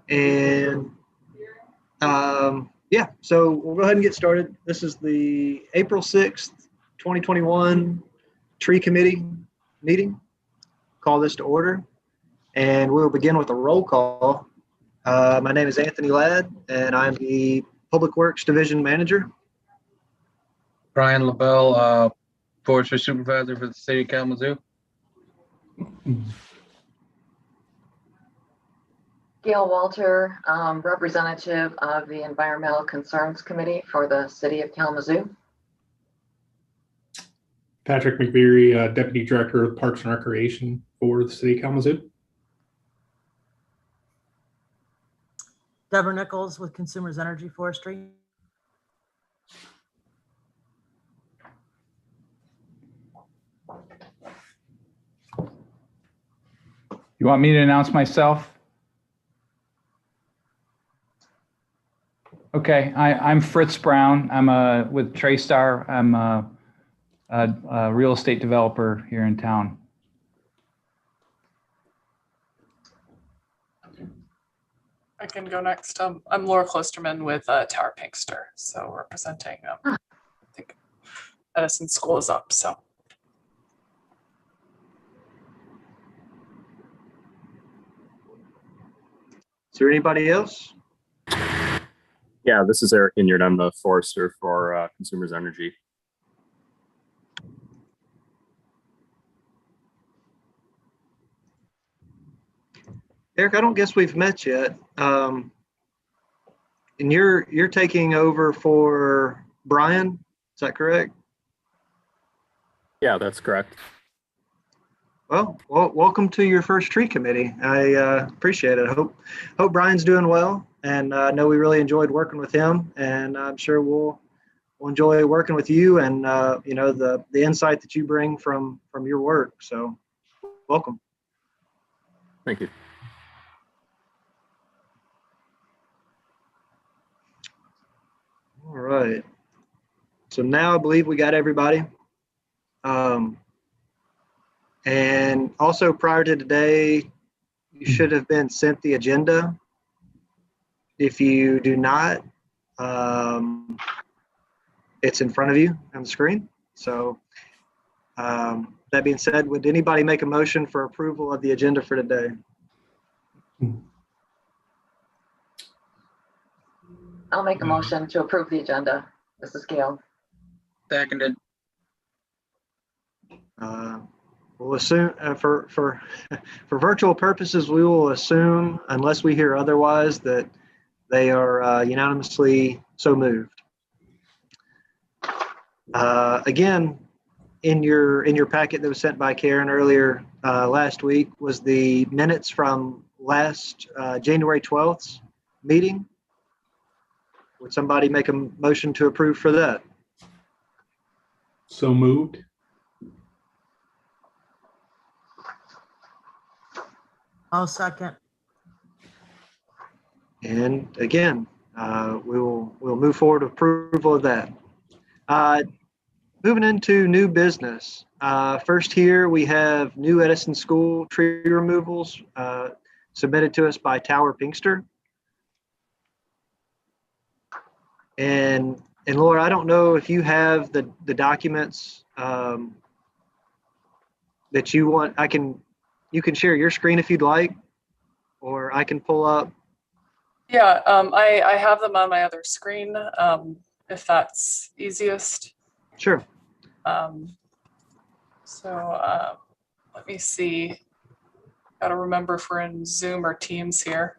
And yeah, so we'll go ahead and get started. This is the April 6th, 2021 Tree Committee meeting. Call this to order. And we'll begin with a roll call. My name is Anthony Ladd, and I'm the Public Works Division Manager. Brian LaBelle, Forestry Supervisor for the City of Kalamazoo. Gail Walter, representative of the Environmental Concerns Committee for the City of Kalamazoo. Patrick McVeary, Deputy Director of Parks and Recreation for the City of Kalamazoo. Deborah Nichols with Consumers Energy Forestry. You want me to announce myself? Okay, I'm Fritz Brown. I'm with Traystar. I'm a real estate developer here in town. I can go next. I'm Laura Klosterman with Tower Pinkster, so representing, I think Edison School is up, so. Is there anybody else? Yeah, this is Eric Inyard. I'm the forester for Consumers Energy. Eric, I don't guess we've met yet. And you're taking over for Brian, is that correct? Yeah, that's correct. Well, welcome to your first tree committee. I appreciate it. Hope Brian's doing well, and I know we really enjoyed working with him, and I'm sure we'll enjoy working with you and you know, the insight that you bring from your work. So, welcome. Thank you. All right. So now I believe we got everybody. And also prior to today, you should have been sent the agenda. If you do not, it's in front of you on the screen. So that being said, would anybody make a motion for approval of the agenda for today? I'll make a motion to approve the agenda. This is Gail. Seconded. We'll assume for virtual purposes, we will assume, unless we hear otherwise, that they are unanimously so moved. Again, in your packet that was sent by Karen earlier last week was the minutes from last January 12th meeting. Would somebody make a motion to approve for that? So moved. I'll second. And again, we'll move forward with approval of that. Moving into new business. First here we have new Edison School tree removals submitted to us by Tower Pinkster. And Laura, I don't know if you have the documents that you want. You can share your screen if you'd like, or I can pull up. Yeah, I have them on my other screen, if that's easiest. Sure. So let me see. Got to remember if we're in Zoom or Teams here.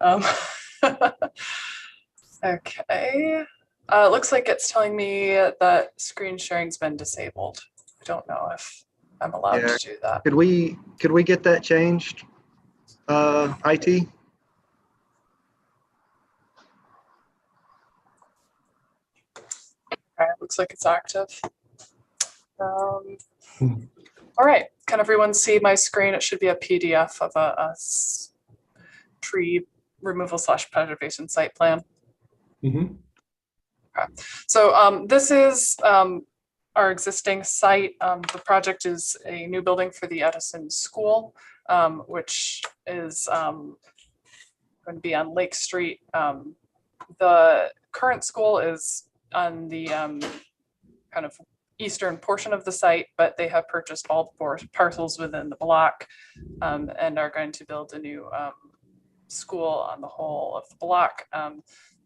Okay. It looks like it's telling me that screen sharing's been disabled. I don't know if I'm allowed to do that. Could we get that changed? IT? Okay, looks like it's active. All right, can everyone see my screen? It should be a PDF of a tree removal / preservation site plan. Mm-hmm. Okay. So this is our existing site. The project is a new building for the Edison School, which is going to be on Lake Street. The current school is on the kind of eastern portion of the site, but they have purchased all the parcels within the block and are going to build a new school on the whole of the block.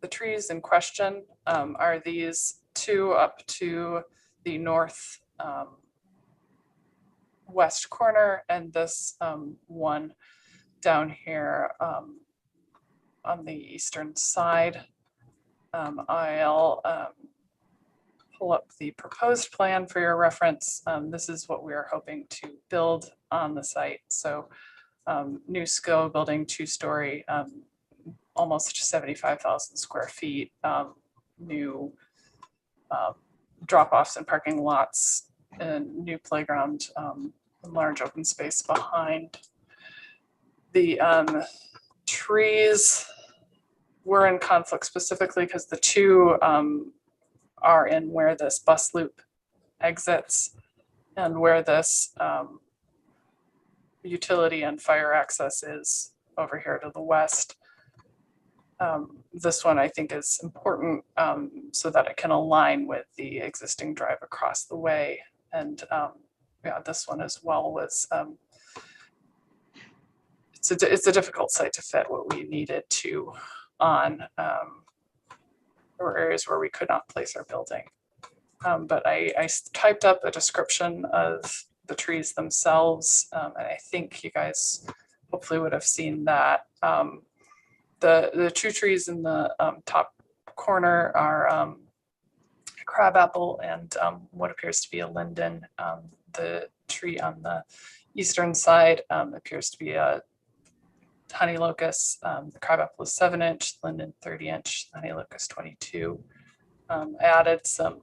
The trees in question are these two up to the north west corner, and this one down here on the eastern side. I'll pull up the proposed plan for your reference. This is what we are hoping to build on the site. So new skill building, 2-story, almost 75,000 square feet, new drop-offs and parking lots, and new playground, large open space behind. The trees were in conflict specifically because the two are in where this bus loop exits and where this utility and fire access is over here to the west. This one I think is important so that it can align with the existing drive across the way. And yeah, this one as well was, it's a difficult site to fit what we needed to on. There were areas where we could not place our building. But I typed up a description of the trees themselves, and I think you guys hopefully would have seen that. The two trees in the top corner are crabapple and what appears to be a linden. The tree on the eastern side appears to be a honey locust. The crabapple is 7-inch, linden 30-inch, honey locust 22. I added some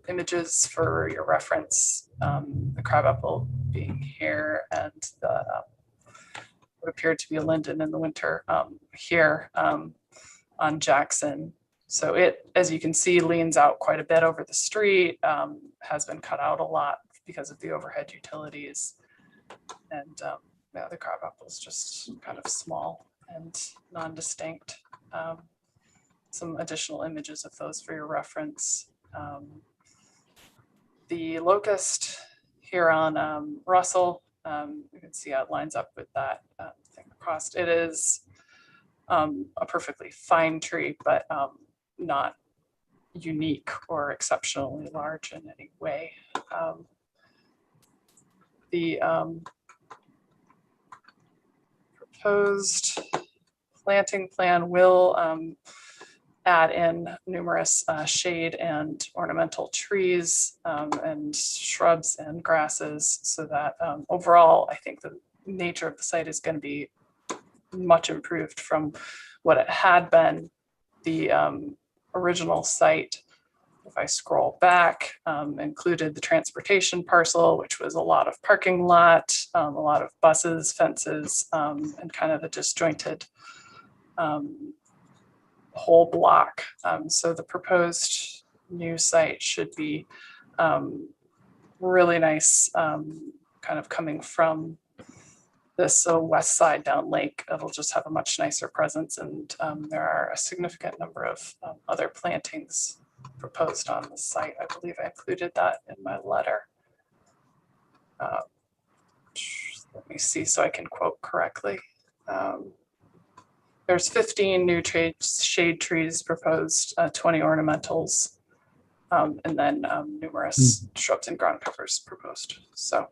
images for your reference. The crabapple being here, and the what appeared to be a linden in the winter here on Jackson. So it, as you can see, leans out quite a bit over the street, has been cut out a lot because of the overhead utilities. And yeah, the crabapple is just kind of small and non-distinct. Some additional images of those for your reference. The locust here on Russell, you can see how it lines up with that thing across. It is a perfectly fine tree, but not unique or exceptionally large in any way. The proposed planting plan will add in numerous shade and ornamental trees and shrubs and grasses, so that overall, I think the nature of the site is going to be much improved from what it had been. The original site, if I scroll back, included the transportation parcel, which was a lot of parking lot, a lot of buses, fences, and kind of a disjointed whole block. So the proposed new site should be really nice, kind of coming from this west side down Lake. It'll just have a much nicer presence, and there are a significant number of other plantings proposed on the site. I believe I included that in my letter. Let me see so I can quote correctly. There's 15 new shade trees proposed, 20 ornamentals, and then numerous shrubs and ground covers proposed. So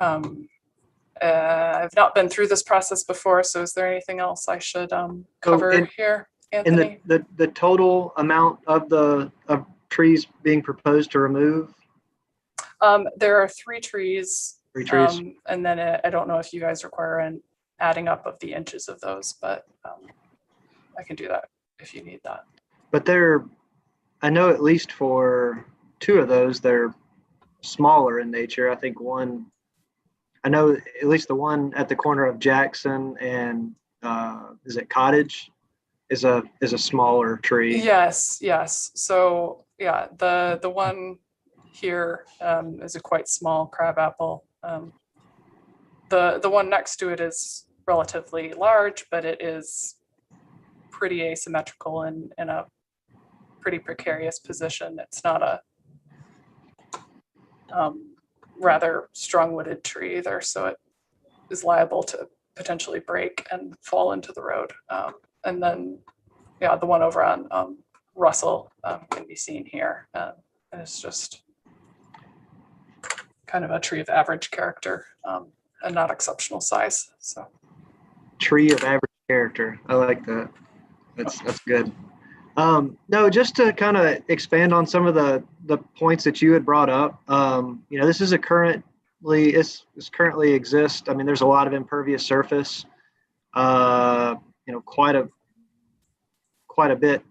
I've not been through this process before, so is there anything else I should cover here, Anthony? And the total amount of the trees being proposed to remove? There are 3 trees. 3 trees. And then I don't know if you guys require an adding up of the inches of those, but I can do that if you need that. But I know at least for 2 of those, they're smaller in nature. I think I know at least the one at the corner of Jackson and is it Cottage is a smaller tree. Yes. So yeah, the one here is a quite small crabapple. The one next to it is relatively large, but it is pretty asymmetrical and in a pretty precarious position. It's not a rather strong-wooded tree either, so it is liable to potentially break and fall into the road. And then, yeah, the one over on Russell can be seen here. And it's just kind of a tree of average character and not exceptional size. So Tree of average character. I like that. That's good. No, just to kind of expand on some of the points that you had brought up. This is it's currently exists. I mean, there's a lot of impervious surface. Quite a bit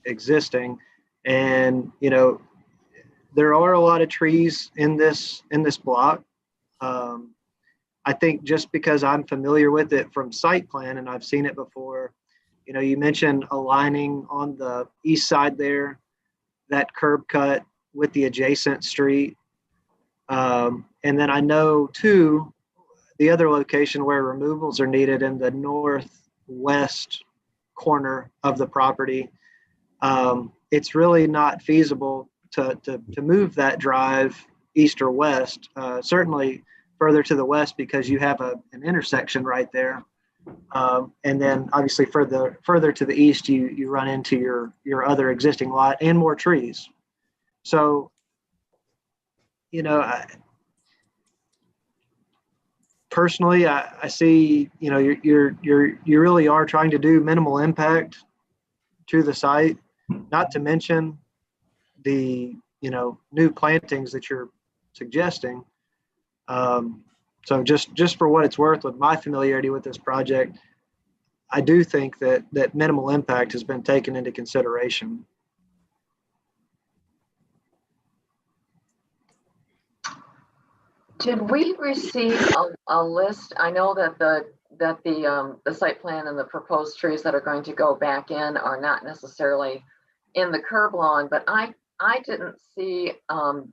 existing, and there are a lot of trees in this block. I think just because I'm familiar with it from site plan and I've seen it before, you mentioned aligning on the east side there, that curb cut with the adjacent street. And then I know too, the other location where removals are needed in the northwest corner of the property. It's really not feasible to move that drive east or west, certainly further to the west because you have an intersection right there. And then obviously further to the east, you run into your other existing lot and more trees. So, personally, I see, you really are trying to do minimal impact to the site, not to mention the, new plantings that you're suggesting. So just for what it's worth, with my familiarity with this project, I do think that minimal impact has been taken into consideration. Did we receive a list? I know that the site plan and the proposed trees that are going to go back in are not necessarily in the curb lawn, but I didn't see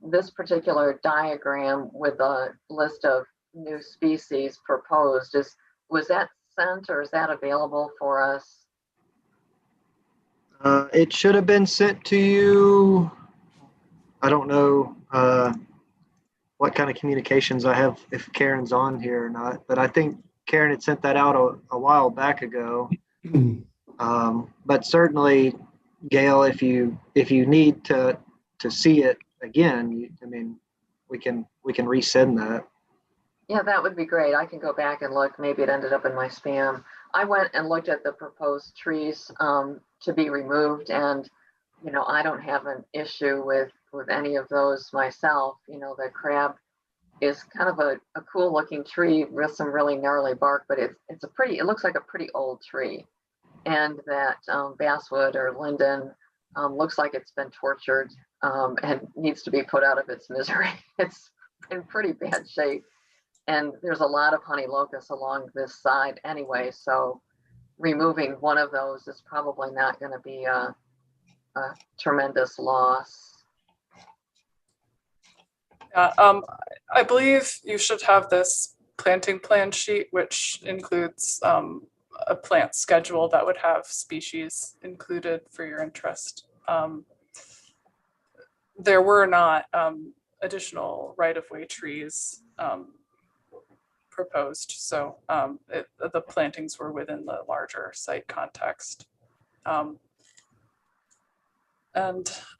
this particular diagram with a list of new species proposed. Was that sent or is that available for us? It should have been sent to you. I don't know what kind of communications I have, if Karen's on here or not, but I think Karen had sent that out a while back ago. But certainly, Gail, if you need to see it again, we can resend that. Yeah, that would be great. I can go back and look. Maybe it ended up in my spam. I went and looked at the proposed trees to be removed, and I don't have an issue with any of those myself. The crab is kind of a cool looking tree with some really gnarly bark, but it looks like a pretty old tree. And that basswood or linden looks like it's been tortured and needs to be put out of its misery. It's in pretty bad shape. And there's a lot of honey locust along this side anyway, so removing one of those is probably not going to be a tremendous loss. I believe you should have this planting plan sheet, which includes a plant schedule that would have species included for your interest. There were not additional right-of-way trees proposed, so the plantings were within the larger site context. And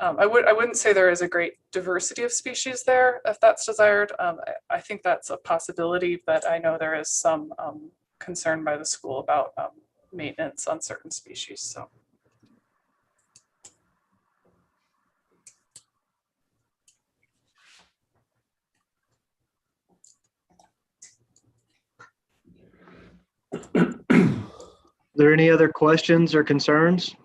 I wouldn't say there is a great diversity of species there, if that's desired. I think that's a possibility, but I know there is some concern by the school about maintenance on certain species. So. Are there any other questions or concerns?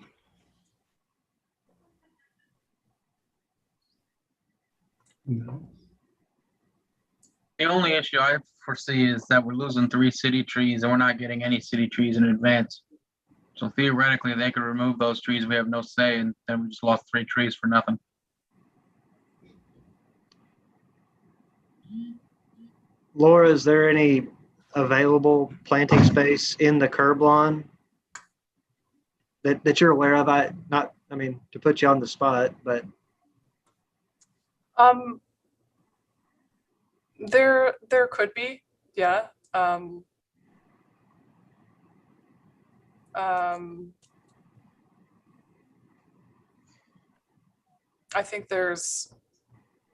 No. The only issue I foresee is that we're losing 3 city trees and we're not getting any city trees in advance. So theoretically, they could remove those trees. We have no say, and then we just lost 3 trees for nothing. Laura, is there any available planting space in the curb lawn? that you're aware of? I mean, to put you on the spot, but There could be, yeah. I think there's,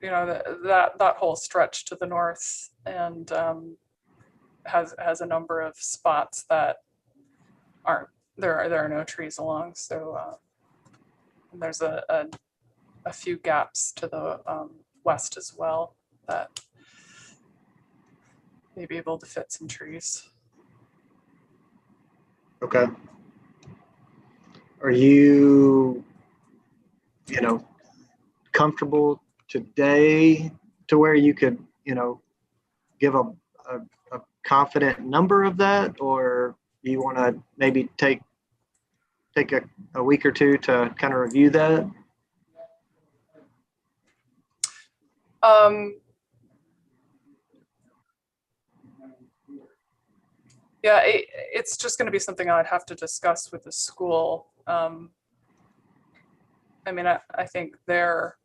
that whole stretch to the north and has a number of spots that aren't there are no trees along. So there's a few gaps to the west as well that may be able to fit some trees. okay. Are you, comfortable today to where you could, give a confident number of that, or do you want to maybe take a week or two to kind of review that? Yeah, it's just going to be something I'd have to discuss with the school. I mean, I think they're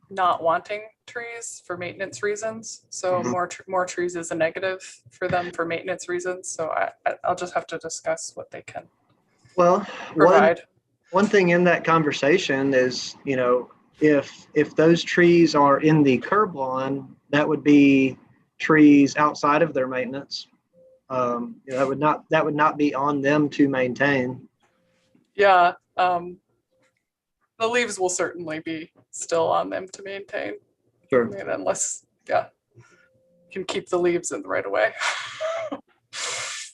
not wanting trees for maintenance reasons. So more trees is a negative for them for maintenance reasons. So I'll just have to discuss what they can Well, provide. one thing in that conversation is, if those trees are in the curb lawn, that would be trees outside of their maintenance. That would not be on them to maintain. Yeah, the leaves will certainly be still on them to maintain. Sure. I mean, unless, you can keep the leaves in the right of way.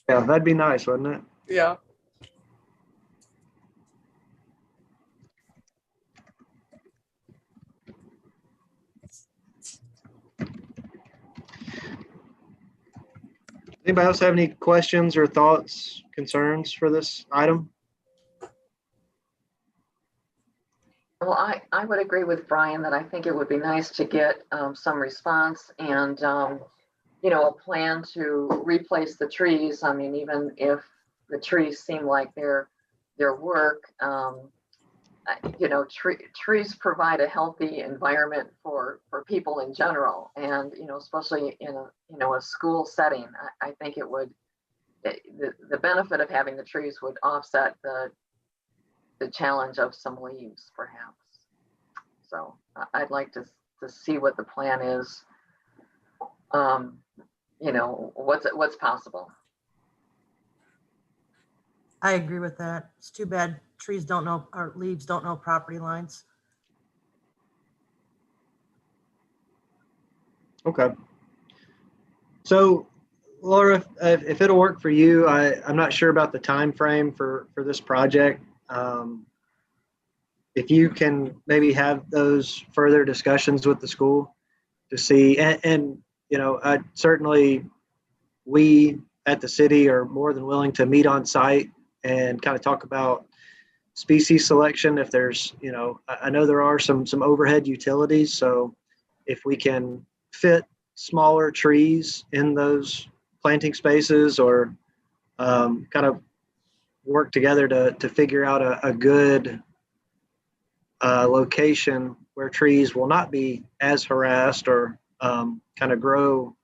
Yeah, that'd be nice, wouldn't it? Yeah. Anybody else have any questions or thoughts, concerns for this item? Well, I would agree with Brian that I think it would be nice to get some response and, a plan to replace the trees. I mean, even if the trees seem like their work, trees provide a healthy environment for people in general. And, especially in a school setting, I think it would, the benefit of having the trees would offset the challenge of some leaves, perhaps. So I'd like to see what the plan is. What's possible. I agree with that. It's too bad trees don't know, or leaves don't know property lines. Okay. So, Laura, if it'll work for you, I'm not sure about the time frame for this project. If you can maybe have those further discussions with the school to see, and certainly we at the city are more than willing to meet on site and kind of talk about species selection. If there's, I know there are some overhead utilities, so if we can fit smaller trees in those planting spaces, or kind of work together to figure out a good location where trees will not be as harassed or kind of grow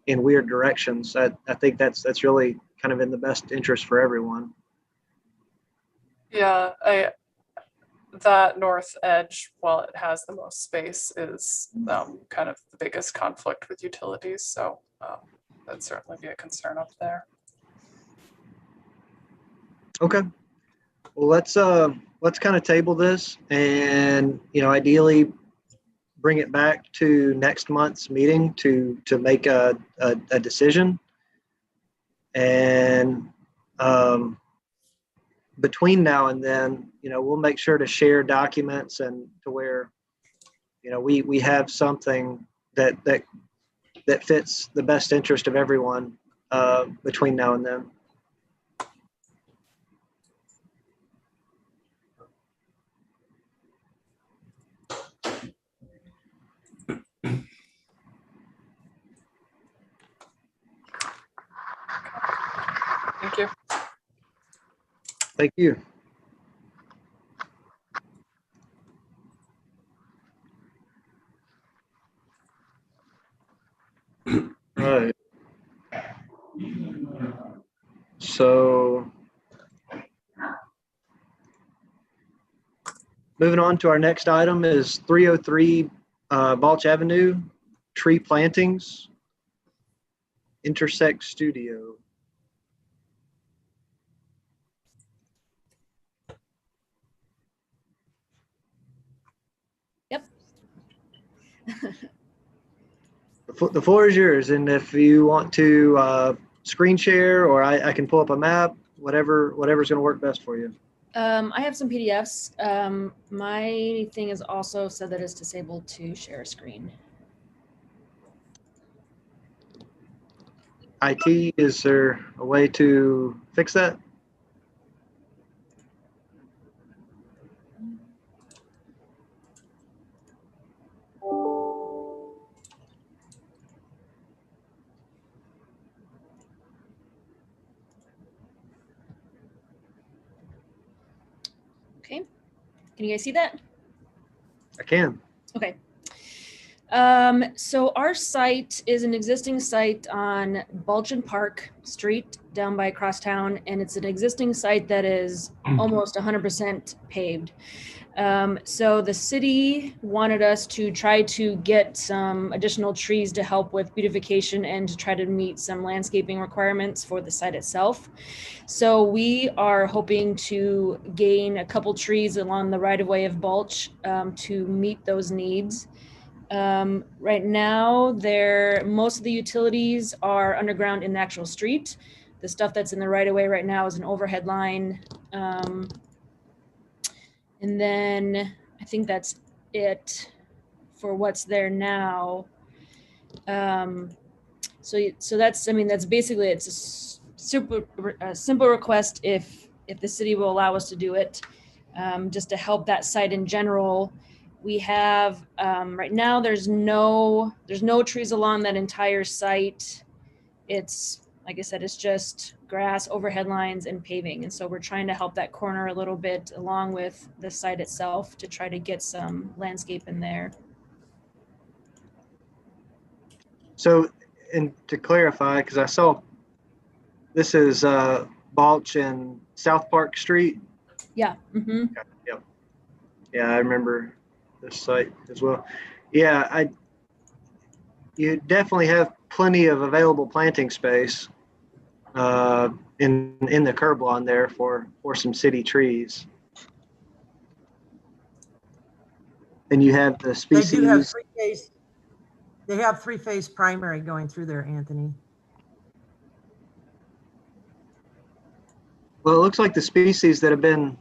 in weird directions. I think that's really kind of in the best interest for everyone. Yeah, that north edge, while it has the most space, is kind of the biggest conflict with utilities. So that'd certainly be a concern up there. Okay. Well, let's kind of table this and, ideally bring it back to next month's meeting to make a decision. And between now and then, we'll make sure to share documents and to where, we have something that fits the best interest of everyone between now and then. Thank you. Thank you. Right. So moving on to our next item is 303 Balch Avenue, tree plantings, Intersect Studio. Yep. The floor is yours, and if you want to screen share, or I can pull up a map, whatever's going to work best for you. I have some PDFs. My thing is also said that it's disabled to share a screen. IT, is there a way to fix that? Okay. Can you guys see that? I can. Okay. So our site is an existing site on Balch and Park Street down by Crosstown, and it's an existing site that is almost 100% paved. So the city wanted us to try to get some additional trees to help with beautification and to try to meet some landscaping requirements for the site itself. So we are hoping to gain a couple trees along the right-of-way of Balch to meet those needs. Right now, most of the utilities are underground in the actual street. The stuff that's in the right-of-way right now is an overhead line. And then I think that's it for what's there now. So that's, I mean, that's basically, it's a simple request if the city will allow us to do it, just to help that site in general. We have, right now, there's no trees along that entire site. It's, like I said, it's just grass, overhead lines, and paving. And so we're trying to help that corner a little bit along with the site itself to try to get some landscape in there. So, and to clarify, because I saw this is Balch and South Park Street. Yeah. Mm-hmm. Yep. Yeah, I remember this site as well. Yeah, you definitely have plenty of available planting space in the curb lawn there for some city trees. And you have the species. They do have three-phase. They have three-phase primary going through there, Anthony. Well, it looks like the species that have been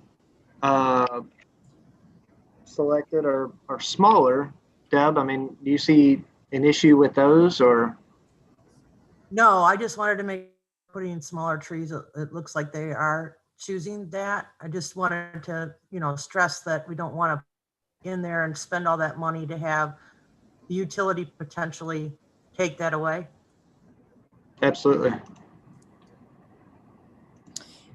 selected are smaller. Deb, I mean, do you see an issue with those, or? No, I just wanted to putting in smaller trees. It looks like they are choosing that. I just wanted to, stress that we don't want to in there and spend all that money to have the utility potentially take that away. Absolutely.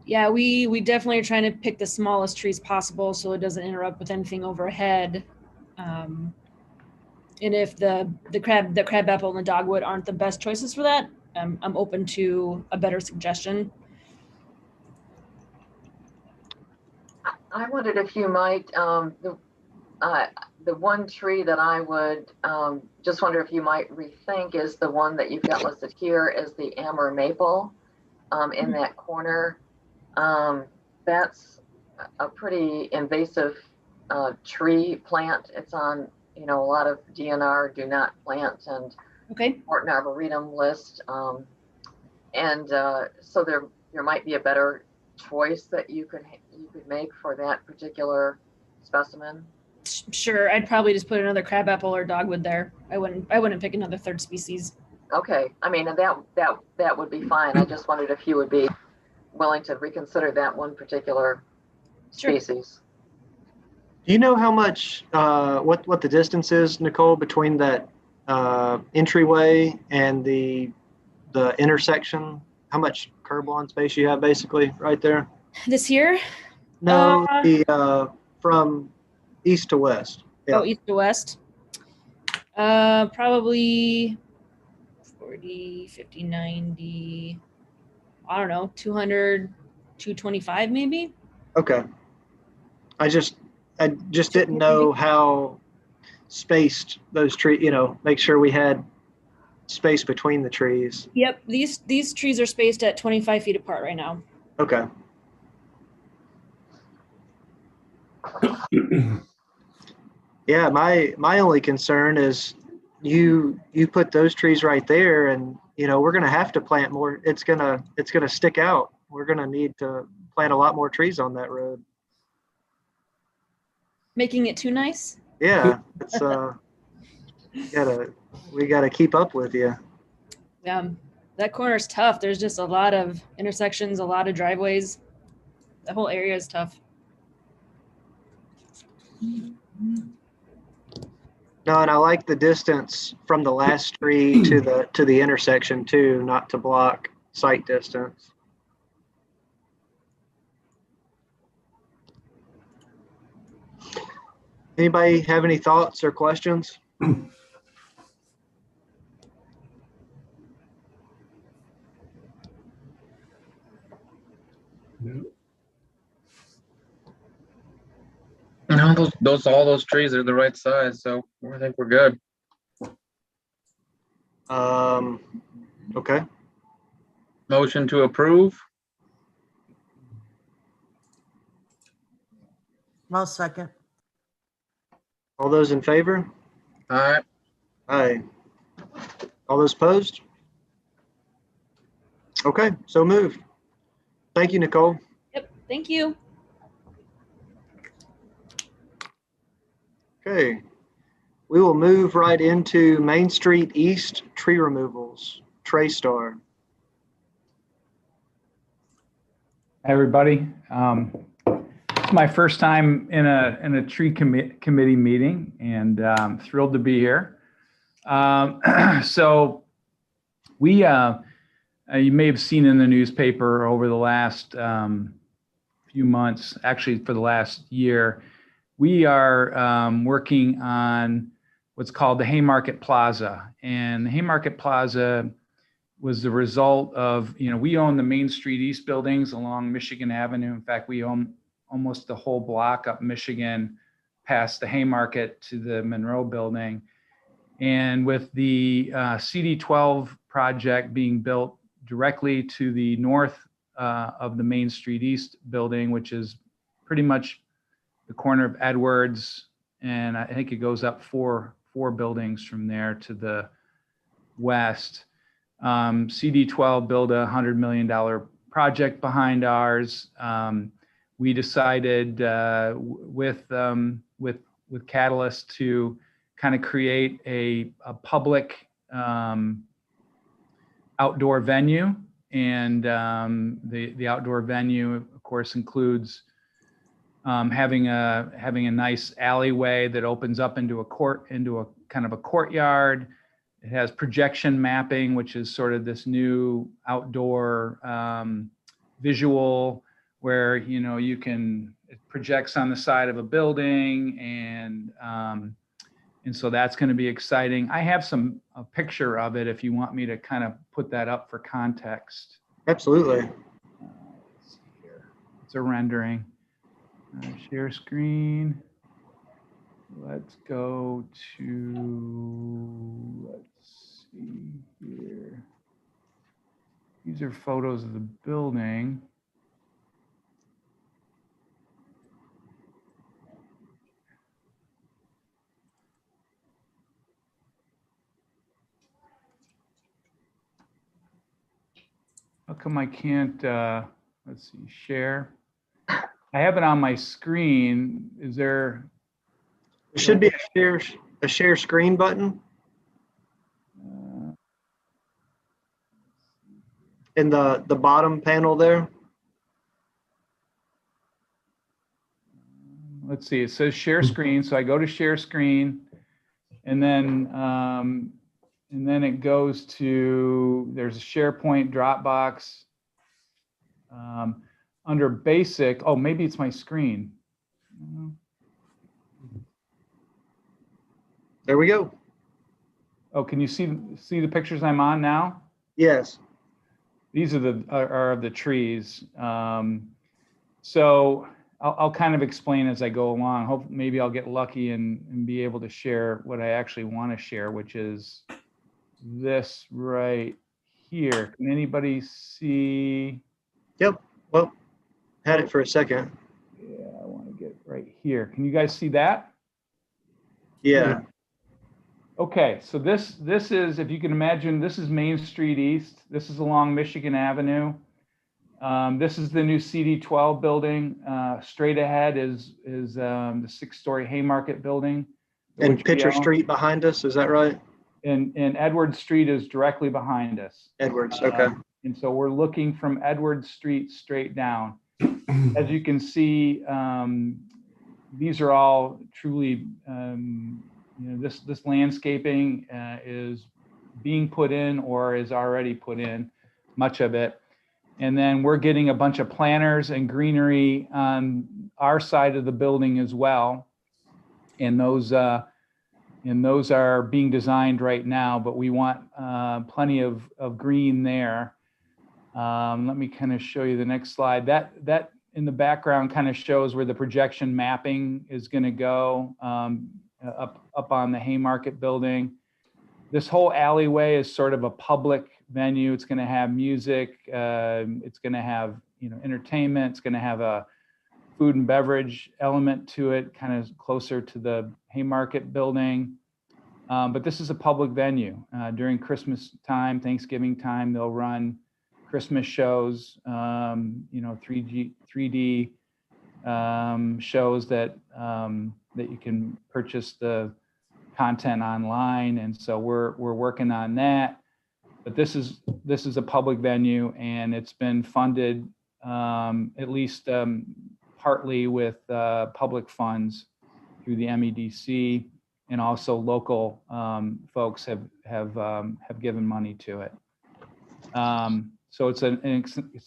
Yeah, we definitely are trying to pick the smallest trees possible so it doesn't interrupt with anything overhead. And if the crabapple and the dogwood aren't the best choices for that, I'm open to a better suggestion. I wondered if you might, the one tree that I would just wonder if you might rethink is the one that you've got listed here as the Amur maple in that corner. That's a pretty invasive tree plant. It's on, a lot of DNR do not plant and Morton Arboretum list. So there might be a better choice that you could make for that particular specimen. Sure, I'd probably just put another crabapple or dogwood there. I wouldn't pick another third species. Okay, I mean that would be fine. I just wondered if you would be willing to reconsider that one particular species. Do you know how much what the distance is, Nicole, between that entryway and the intersection? How much curb lawn space you have basically right there? This year? No, from east to west. Yeah. Oh, east to west. Probably 40, 50, 90, I don't know, 200, 225 maybe. Okay. I just didn't know how spaced those trees, make sure we had space between the trees. Yep, these trees are spaced at 25 feet apart right now. Okay. Yeah, my only concern is you put those trees right there, and we're gonna have to plant more. It's gonna stick out. We're gonna need to plant a lot more trees on that road. Making it too nice? Yeah, it's we gotta keep up with you. Yeah, that corner's tough. There's just a lot of intersections, a lot of driveways. The whole area is tough. No, and I like the distance from the last tree to the intersection too, not to block sight distance. Anybody have any thoughts or questions? No, all those trees are the right size, so I think we're good. Okay. Motion to approve. I'll second. All those in favor? All right. Aye. All those opposed? Okay, so moved. Thank you, Nicole. Yep, thank you. Okay, we will move right into Main Street East tree removals. Traystar. Hey, everybody. It's my first time in a tree committee meeting, and I'm thrilled to be here. So we, you may have seen in the newspaper over the last few months, actually for the last year, we are working on what's called the Haymarket Plaza. And the Haymarket Plaza was the result of, we own the Main Street East buildings along Michigan Avenue. In fact, we own almost the whole block up Michigan past the Haymarket to the Monroe building. And with the CD12 project being built directly to the north of the Main Street East building, which is pretty much the corner of Edwards, and I think it goes up four buildings from there to the west. CD12 built a $100 million project behind ours. We decided with Catalyst to kind of create a public outdoor venue, and the outdoor venue, of course, includes having a nice alleyway that opens up into a kind of a courtyard. It has projection mapping, which is sort of this new outdoor visual where it projects on the side of a building, and so that's going to be exciting. I have a picture of it if you want me to kind of put that up for context. Absolutely. Let's see here. It's a rendering. Share screen. Let's go to, let's see here. These are photos of the building. How come I can't, let's see, share? I have it on my screen. Is there? There should be a share screen button in the bottom panel there. Let's see, it says share screen. So I go to share screen, and then it goes to, there's a SharePoint, Dropbox. under basic, oh, maybe it's my screen. There we go. Oh, can you see the pictures I'm on now? Yes. These are the trees. So I'll kind of explain as I go along. Hope maybe I'll get lucky and be able to share what I actually want to share, which is this right here. Can anybody see? Yep. Well, had it for a second. Yeah, I want to get right here. Can you guys see that? Yeah. Okay, so this is, if you can imagine, this is Main Street East. This is along Michigan Avenue. This is the new CD12 building. Straight ahead is the 6-story Haymarket building. And which we Pitcher own. Street behind us, is that right? And Edward Street is directly behind us. Edwards, okay. And so we're looking from Edward Street straight down. As you can see, these are all truly, this landscaping is being put in or is already put in, much of it. And then we're getting a bunch of planters and greenery on our side of the building as well. And those are being designed right now, but we want plenty of green there. Let me kind of show you the next slide. That in the background kind of shows where the projection mapping is going to go up on the Haymarket building. This whole alleyway is sort of a public venue. It's going to have music. It's going to have entertainment. It's going to have a food and beverage element to it, kind of closer to the Haymarket building. But this is a public venue. During Christmas time, Thanksgiving time, they'll run Christmas shows, 3D shows that you can purchase the content online. And so we're working on that. But this is a public venue, and it's been funded at least partly with public funds through the MEDC, and also local folks have given money to it. So it's an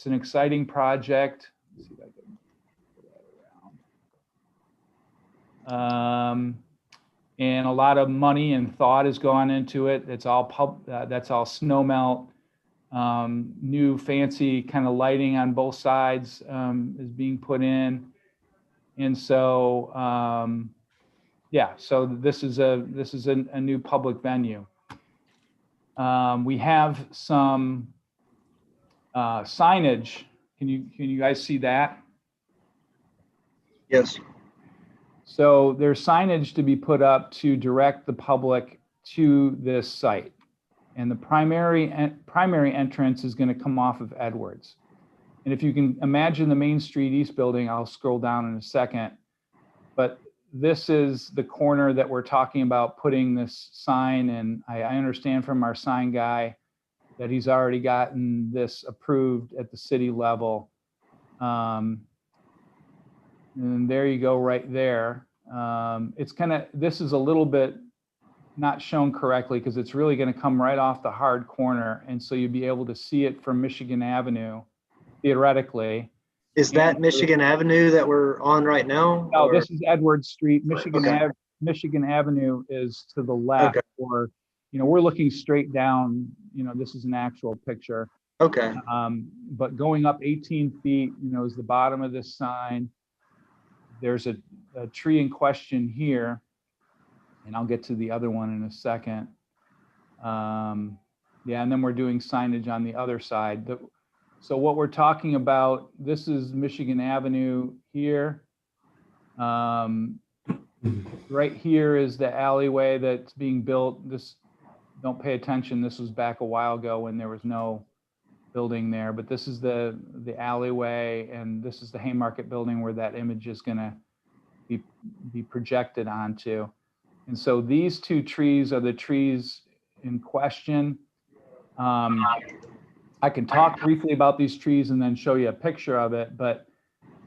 exciting project. Let's see if I can put that around. And a lot of money and thought has gone into it. It's all that's all snow melt. New fancy kind of lighting on both sides is being put in, and so yeah. So this is a new public venue. We have some signage. Can you guys see that? Yes. So there's signage to be put up to direct the public to this site. And the primary entrance is going to come off of Edwards. And if you can imagine the Main Street East building, I'll scroll down in a second, but this is the corner that we're talking about putting this sign. And I understand from our sign guy that he's already gotten this approved at the city level. And there you go right there. This is a little bit not shown correctly because it's really going to come right off the hard corner. And so you'll be able to see it from Michigan Avenue, theoretically. Is that Michigan Avenue that we're on right now? No, or- this is Edward Street. Michigan, Okay. Michigan Avenue is to the left, Okay. or, we're looking straight down. This is an actual picture. Okay. But going up 18 feet, is the bottom of this sign. There's a tree in question here, and I'll get to the other one in a second. Yeah, and then we're doing signage on the other side. So what we're talking about, this is Michigan Avenue here. Right here is the alleyway that's being built. Don't pay attention. This was back a while ago when there was no building there, but this is the alleyway, and this is the Haymarket building where that image is going to be projected onto. And so these two trees are the trees in question. I can talk briefly about these trees and then show you a picture of it, but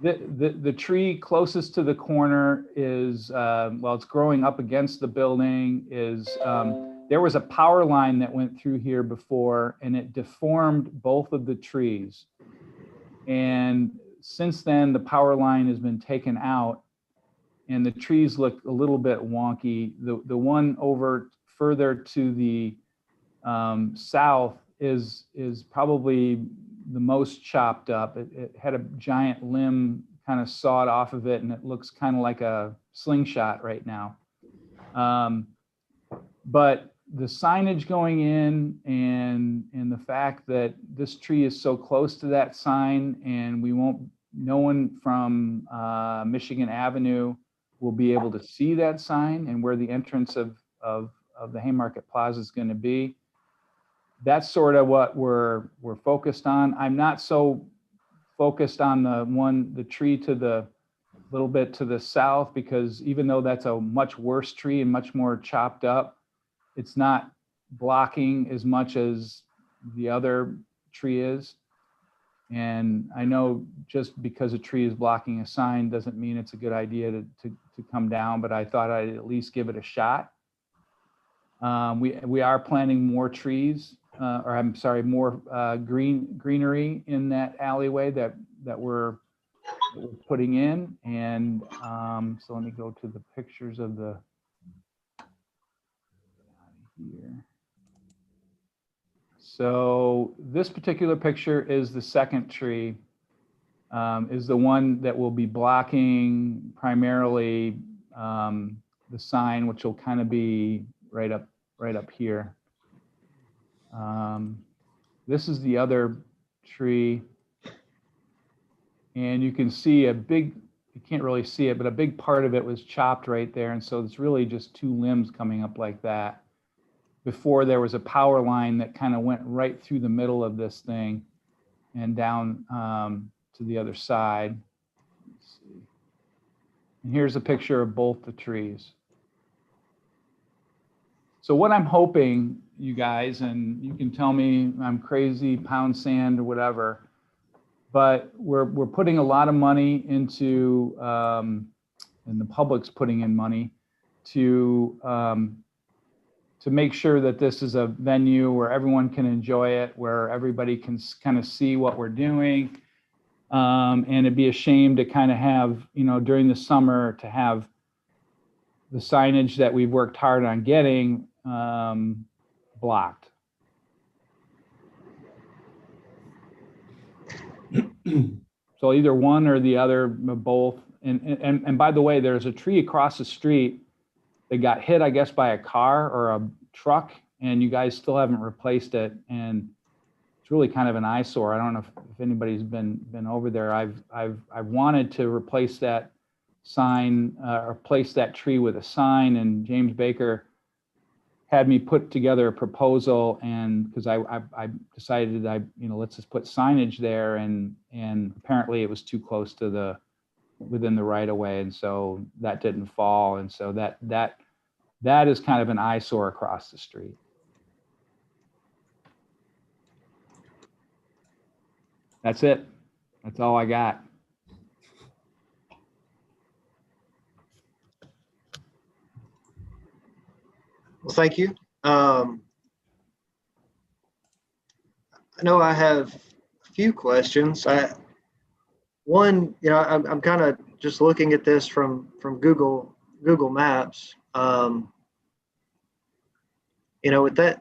the tree closest to the corner is, it's growing up against the building, there was a power line that went through here before, and it deformed both of the trees. And since then, the power line has been taken out and the trees look a little bit wonky. The one over further to the south is probably the most chopped up. It had a giant limb kind of sawed off of it, and it looks kind of like a slingshot right now. But the signage going in and the fact that this tree is so close to that sign, and no one from Michigan Avenue will be able to see that sign and where the entrance of the Haymarket Plaza is going to be. That's sort of what we're focused on. I'm not so focused on the tree to the little bit to the south, because even though that's a much worse tree and much more chopped up, it's not blocking as much as the other tree is. And I know just because a tree is blocking a sign doesn't mean it's a good idea to come down, but I thought I'd at least give it a shot. We are planting more trees, or I'm sorry, more greenery in that alleyway that we're putting in. And so let me go to the pictures of the here. So this particular picture is the second tree, is the one that will be blocking primarily the sign, which will kind of be right up here. This is the other tree, and you can see you can't really see it, but a big part of it was chopped right there, and so it's really just two limbs coming up like that. Before, there was a power line that kind of went right through the middle of this thing and down to the other side. Let's see. And here's a picture of both the trees. So what I'm hoping, you guys, and you can tell me I'm crazy, pound sand or whatever, but we're putting a lot of money into, and the public's putting in money to make sure that this is a venue where everyone can enjoy it, where everybody can kind of see what we're doing. And it'd be a shame to kind of have, during the summer, to have the signage that we've worked hard on getting blocked. So either one or the other, both. And by the way, there's a tree across the street that got hit, I guess, by a car or a truck, and you guys still haven't replaced it. And it's really kind of an eyesore. I don't know if anybody's been over there. I've wanted to replace that sign, or replace that tree with a sign, and James Baker had me put together a proposal, and because I decided let's just put signage there, and apparently it was too close to within the right of way, and so that didn't fall, and so that is kind of an eyesore across the street. That's it. That's all I got. Well, thank you. I know I have a few questions. One, I'm kind of just looking at this from Google Maps. With that,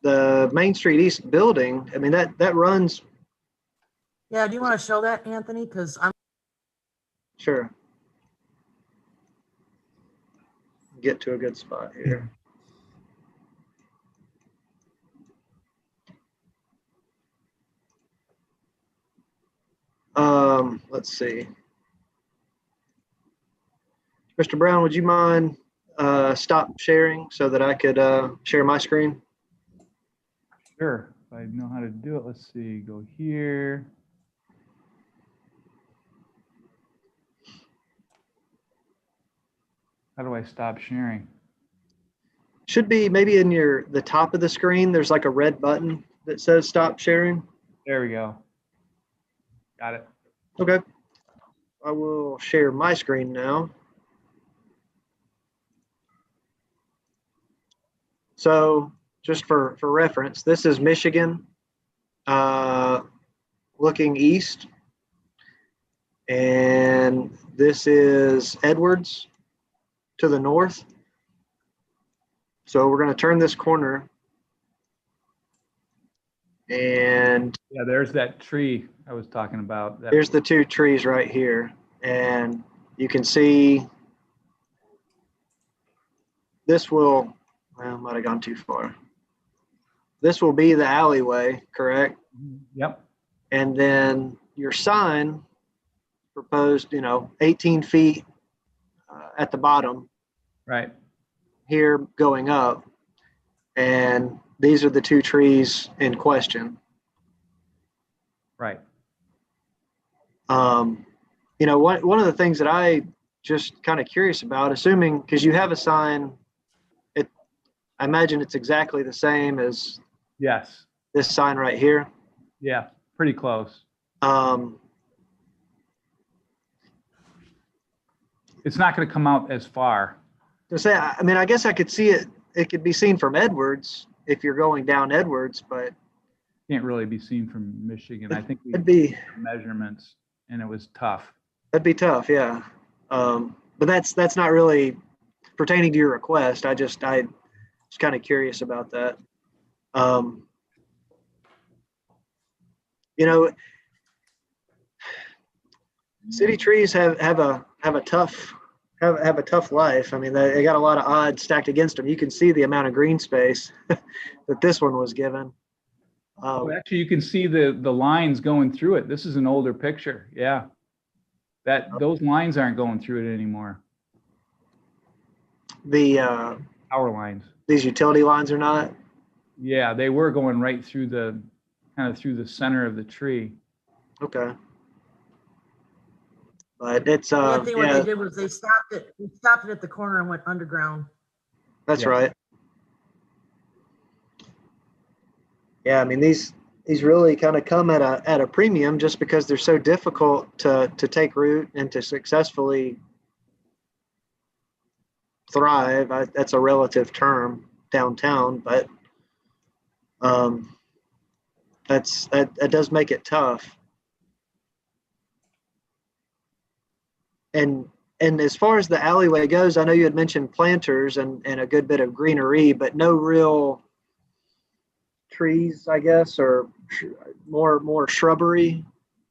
the Main Street East building, I mean, that runs. Yeah, do you want to show that, Anthony? Because I'm Sure. Get to a good spot here. Let's see. Mr. Brown, would you mind stop sharing so that I could share my screen? Sure, if I know how to do it. Let's see, go here. How do I stop sharing? Should be maybe in the top of the screen. There's like a red button that says stop sharing. There we go. Got it. Okay. I will share my screen now. So just for reference, this is Michigan. We're looking east. And this is Edwards to the north. So we're going to turn this corner. And Yeah, there's that tree I was talking about. here's the two trees right here. And you can see this will, well, might have gone too far. This will be the alleyway, correct? Yep. And then your sign proposed, 18 feet at the bottom Right. here going up. And these are the two trees in question. Right. One of the things that I just kind of curious about, assuming, because you have a sign, I imagine it's exactly the same as Yes. this sign right here. Yeah. Pretty close. It's not going to come out as far. To say, I guess I could see it. It could be seen from Edwards if you're going down Edwards, but Can't really be seen from Michigan. I think we it'd be did measurements and it was tough. that'd be tough, yeah. But that's not really pertaining to your request. I was kind of curious about that. City trees have a tough life. I mean, they got a lot of odds stacked against them. You can see the amount of green space that this one was given. Actually, you can see the lines going through it. This is an older picture. Yeah. Those lines aren't going through it anymore. The Power lines. these utility lines are not. Yeah, they were going right through through the center of the tree. Okay. But it's The other thing what yeah, they did was they stopped it at the corner and went underground. that's Yeah. right. Yeah, I mean these really kind of come at a premium just because they're so difficult to take root and to successfully thrive. That's a relative term downtown, but that does make it tough. And as far as the alleyway goes, I know you had mentioned planters and a good bit of greenery, but no real trees, I guess, or more shrubbery.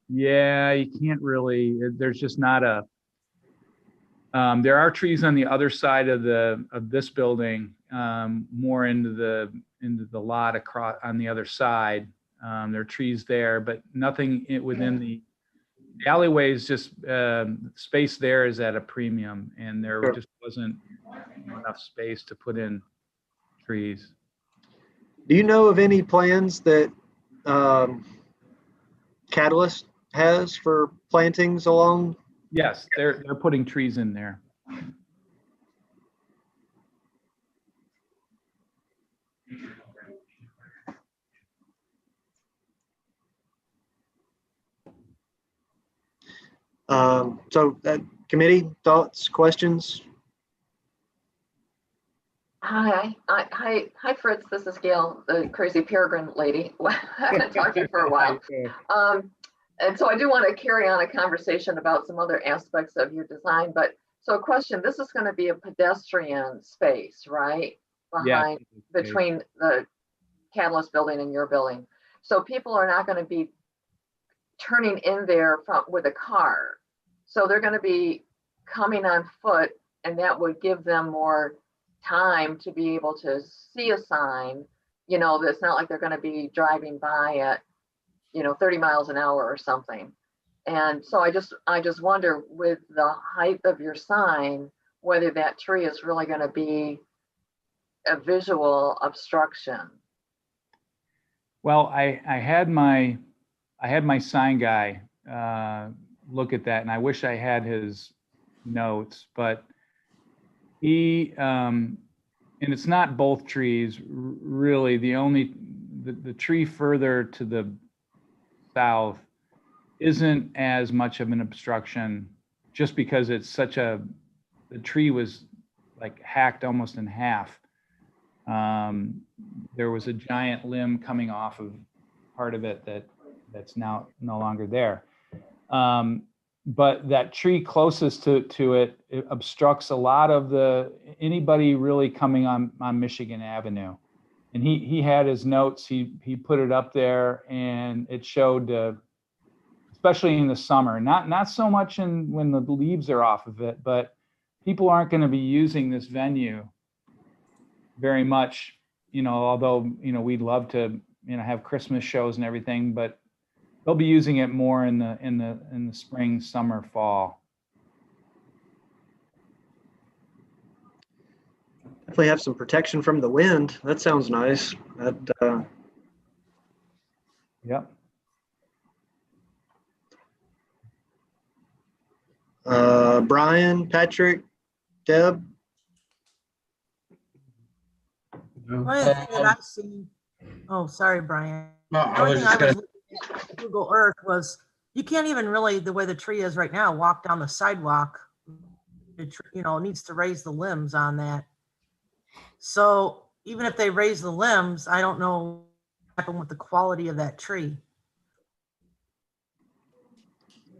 Yeah, you can't really, there's just not there are trees on the other side of this building, more into the lot across on the other side. There are trees there, but nothing within the alleyways. Just space there is at a premium, and there Sure. just wasn't enough space to put in trees. Do you know of any plans that Catalyst has for plantings along? Yes, they're putting trees in there. So committee thoughts, questions? Hi, Fritz. This is Gail, the crazy peregrine lady. I haven't talked to you for a while. And so I do want to carry on a conversation about some other aspects of your design. But so a question, this is going to be a pedestrian space, right? Yeah. Between the Catalyst building and your building. So people are not going to be turning in there with a car. So they're going to be coming on foot, and that would give them more time to be able to see a sign. That's not like they're going to be driving by at 30 miles an hour or something. And so I just wonder, with the height of your sign, whether that tree is really going to be a visual obstruction. Well, I had my sign guy look at that, and I wish I had his notes, but he and it's not both trees really. The tree further to the south isn't as much of an obstruction, just because it's the tree was like hacked almost in half. There was a giant limb coming off of part of it that that's now no longer there. But that tree closest to it, it obstructs a lot of anybody really coming on Michigan Avenue. And he had his notes, he put it up there, and it showed, especially in the summer, not so much when the leaves are off of it, but people aren't going to be using this venue very much, although, we'd love to, have Christmas shows and everything, but they'll be using it more in the spring, summer, fall. Definitely have some protection from the wind. That sounds nice. Yep. Brian, Patrick, Deb. One of the things that I've seen, oh, sorry, Brian. No, The I only was thing just I gonna, was looking at Google Earth was, you can't even really, the way the tree is right now, walk down the sidewalk. It needs to raise the limbs on that. So even if they raise the limbs, I don't know what happened with the quality of that tree.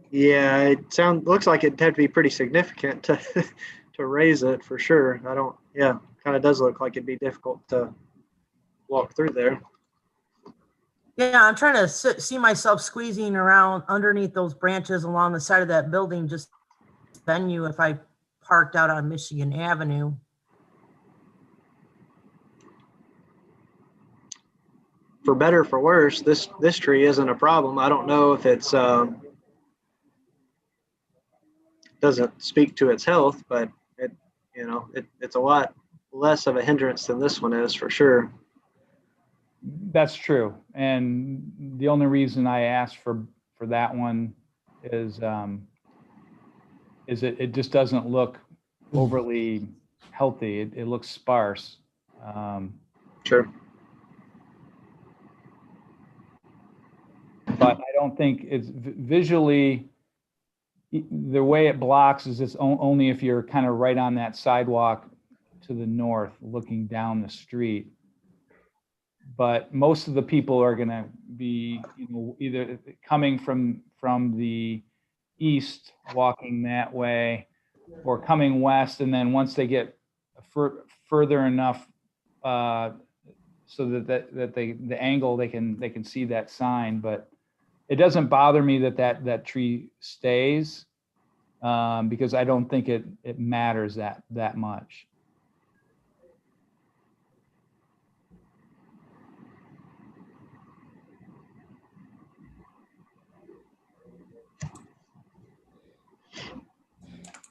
Yeah, it looks like it'd have to be pretty significant to to raise it for sure. Kind of does look like it'd be difficult to walk through there. Yeah, I'm trying to see myself squeezing around underneath those branches along the side of that building, just venue if I parked out on Michigan Avenue. For better or for worse, this tree isn't a problem. I don't know if it's doesn't speak to its health, but it's a lot less of a hindrance than this one is for sure. That's true. And the only reason I asked for that one is it just doesn't look overly healthy. It looks sparse. Sure. But I don't think it's visually, the way it blocks is it's only if you're kind of right on that sidewalk to the north looking down the street. But most of the people are going to be either coming from the east walking that way, or coming west, and then once they get further enough so that the angle they can see that sign. But it doesn't bother me that tree stays, because I don't think it matters that much.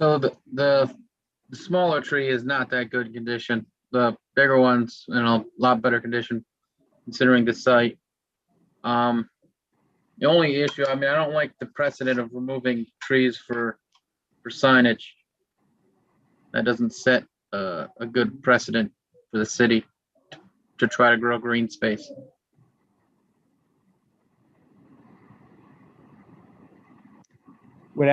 so the smaller tree is not that good condition. The bigger one's in a lot better condition considering the site. The only issue, I don't like the precedent of removing trees for signage. That doesn't set a good precedent for the city to try to grow green space. What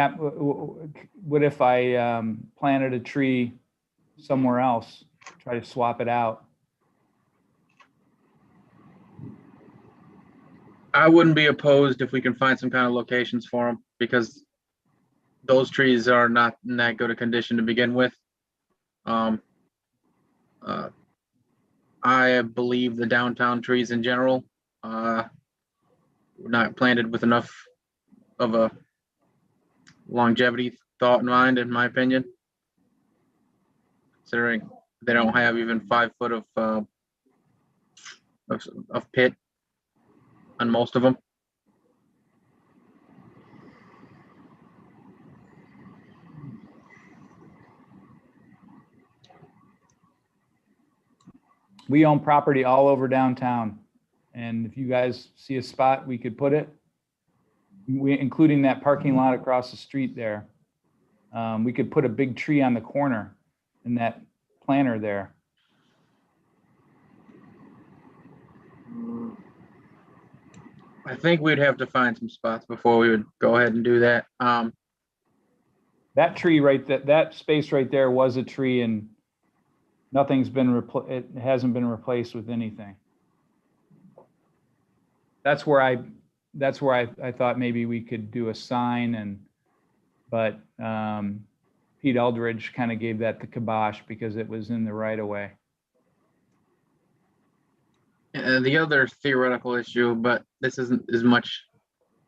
if I planted a tree somewhere else, try to swap it out? I wouldn't be opposed if we can find some kind of locations for them, because those trees are not in that good a condition to begin with. I believe the downtown trees in general were not planted with enough of a longevity thought in mind, in my opinion, considering they don't have even 5 foot of pit on most of them. We own property all over downtown, and if you guys see a spot we could put it, including that parking lot across the street there, we could put a big tree on the corner in that planter there. I think we'd have to find some spots before we would go ahead and do that. That tree that space right there was a tree, and nothing's been it hasn't been replaced with anything. That's where that's where I thought maybe we could do a sign but Pete Eldridge kind of gave that the kibosh because it was in the right of way. The other theoretical issue, but this isn't as much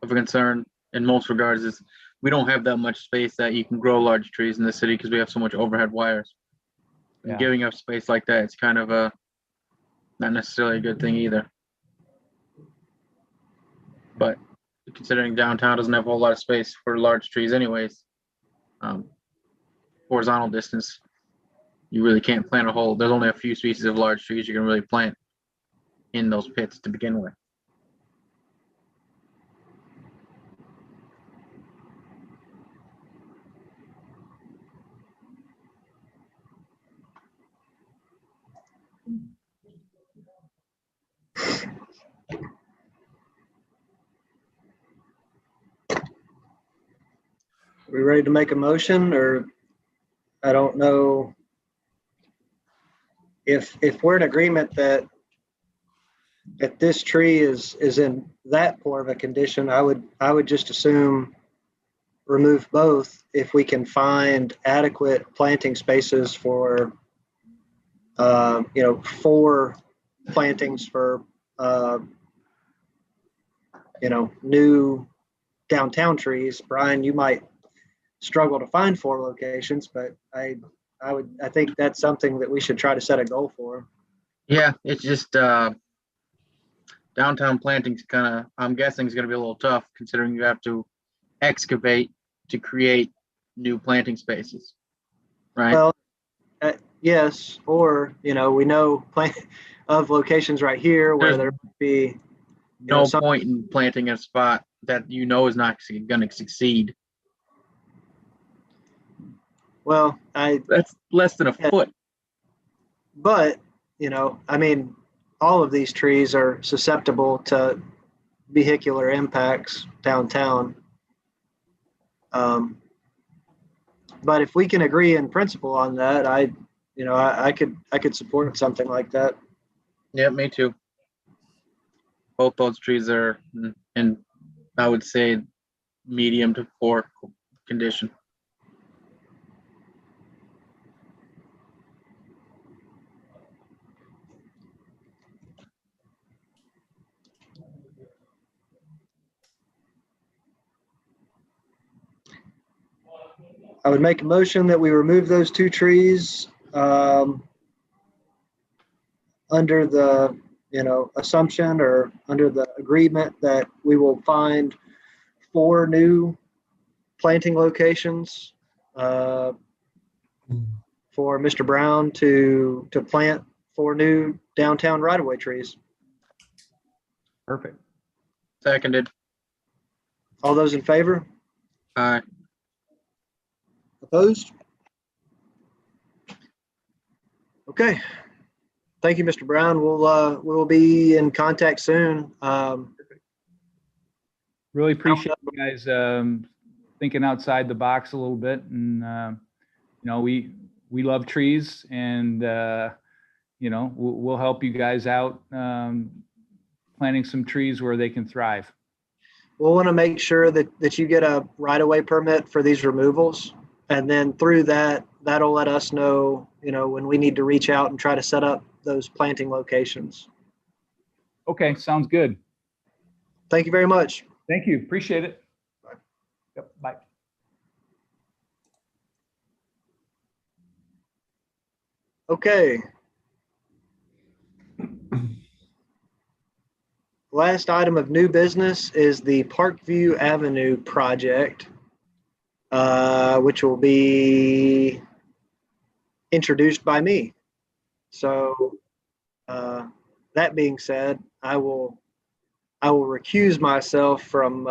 of a concern in most regards, is we don't have that much space that you can grow large trees in the city because we have so much overhead wires. And Yeah. giving up space like that, it's kind of not necessarily a good thing either. But considering downtown doesn't have a whole lot of space for large trees anyways, horizontal distance, you really can't plant there's only a few species of large trees you can really plant in those pits to begin with. We ready to make a motion, or I don't know if we're in agreement that this tree is in that poor of a condition, I would just assume remove both if we can find adequate planting spaces for 4 plantings for new downtown trees. Brian, you might struggle to find 4 locations, but I think that's something that we should try to set a goal for. Yeah, it's just downtown planting's I'm guessing is going to be a little tough considering you have to excavate to create new planting spaces, right? Well, yes, or we know of locations right here where there would be no point in planting a spot that is not going to succeed. Well, that's less than a foot. But all of these trees are susceptible to vehicular impacts downtown. But if we can agree in principle on that, I could support something like that. Yeah, me too. Both those trees are in, I would say, medium to poor condition. I would make a motion that we remove those 2 trees under the assumption or under the agreement that we will find 4 new planting locations for Mr. Brown to plant 4 new downtown right-of-way trees. Perfect. Seconded. All those in favor? Aye. Opposed? Okay. Thank you, Mr. Brown. We'll be in contact soon. Really appreciate you guys thinking outside the box a little bit, and we love trees, and we'll help you guys out planting some trees where they can thrive. We'll want to make sure that you get a right-of-way permit for these removals, and then through that'll let us know when we need to reach out and try to set up those planting locations. Okay, sounds good. Thank you very much. Thank you. Appreciate it. Bye. Yep, bye. Okay. Last item of new business is the Parkview Avenue project, which will be introduced by me. So that being said, I will recuse myself from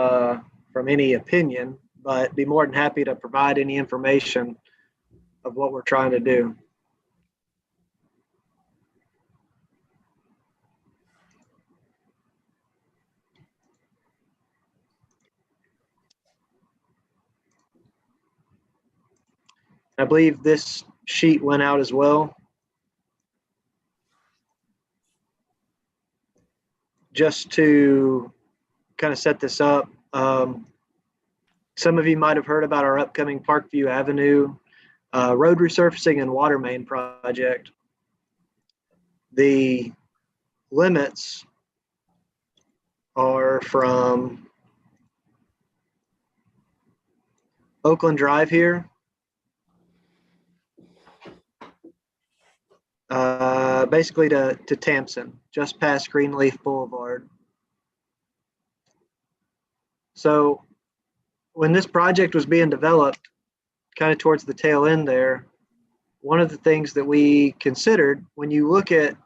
any opinion, but be more than happy to provide any information of what we're trying to do. I believe this sheet went out as well. Just to kind of set this up. Some of you might have heard about our upcoming Parkview Avenue road resurfacing and water main project. The limits are from Oakland Drive here, basically to Tampson, just past Greenleaf Boulevard. So when this project was being developed, kind of towards the tail end there, one of the things that we considered when you look at,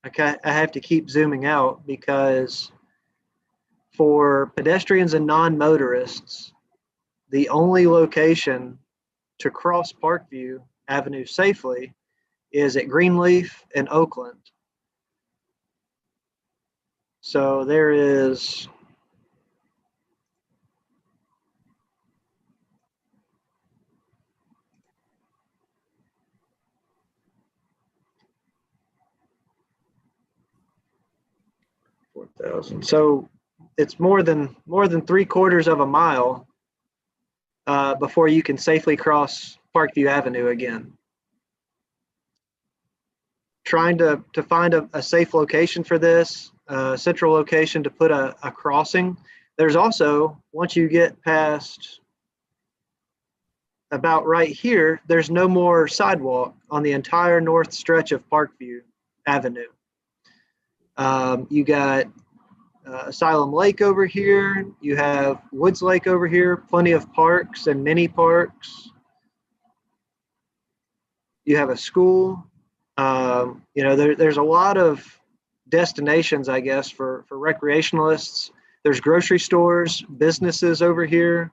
I have to keep zooming out because for pedestrians and non-motorists, the only location to cross Parkview Avenue safely is at Greenleaf and Oakland. So there is so it's more than 3/4 of a mile before you can safely cross Parkview Avenue again. Trying to find a safe location for this, central location to put a crossing. There's also, once you get past about right here, there's no more sidewalk on the entire north stretch of Parkview Avenue. You got Asylum Lake over here. You have Woods Lake over here, plenty of parks and mini parks. You have a school. There's a lot of destinations, I guess, for recreationalists. There's grocery stores, businesses over here.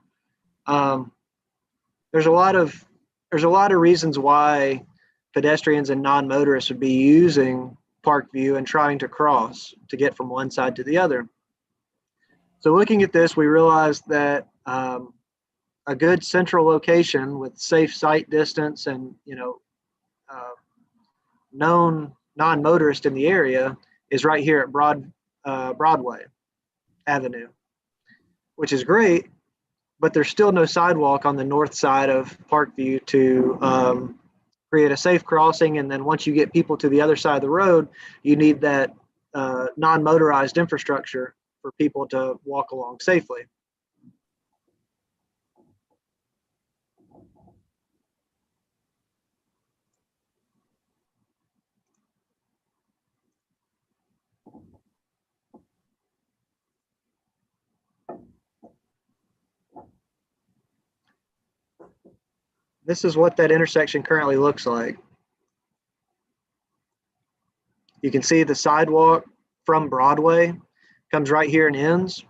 There's a lot of reasons why pedestrians and non-motorists would be using Parkview and trying to cross to get from one side to the other. So looking at this, we realized that a good central location with safe sight distance and known non-motorist in the area is right here at Broadway Avenue, which is great, but there's still no sidewalk on the north side of Parkview to create a safe crossing. And then once you get people to the other side of the road, you need that non-motorized infrastructure for people to walk along safely. This is what that intersection currently looks like. You can see the sidewalk from Broadway comes right here and ends.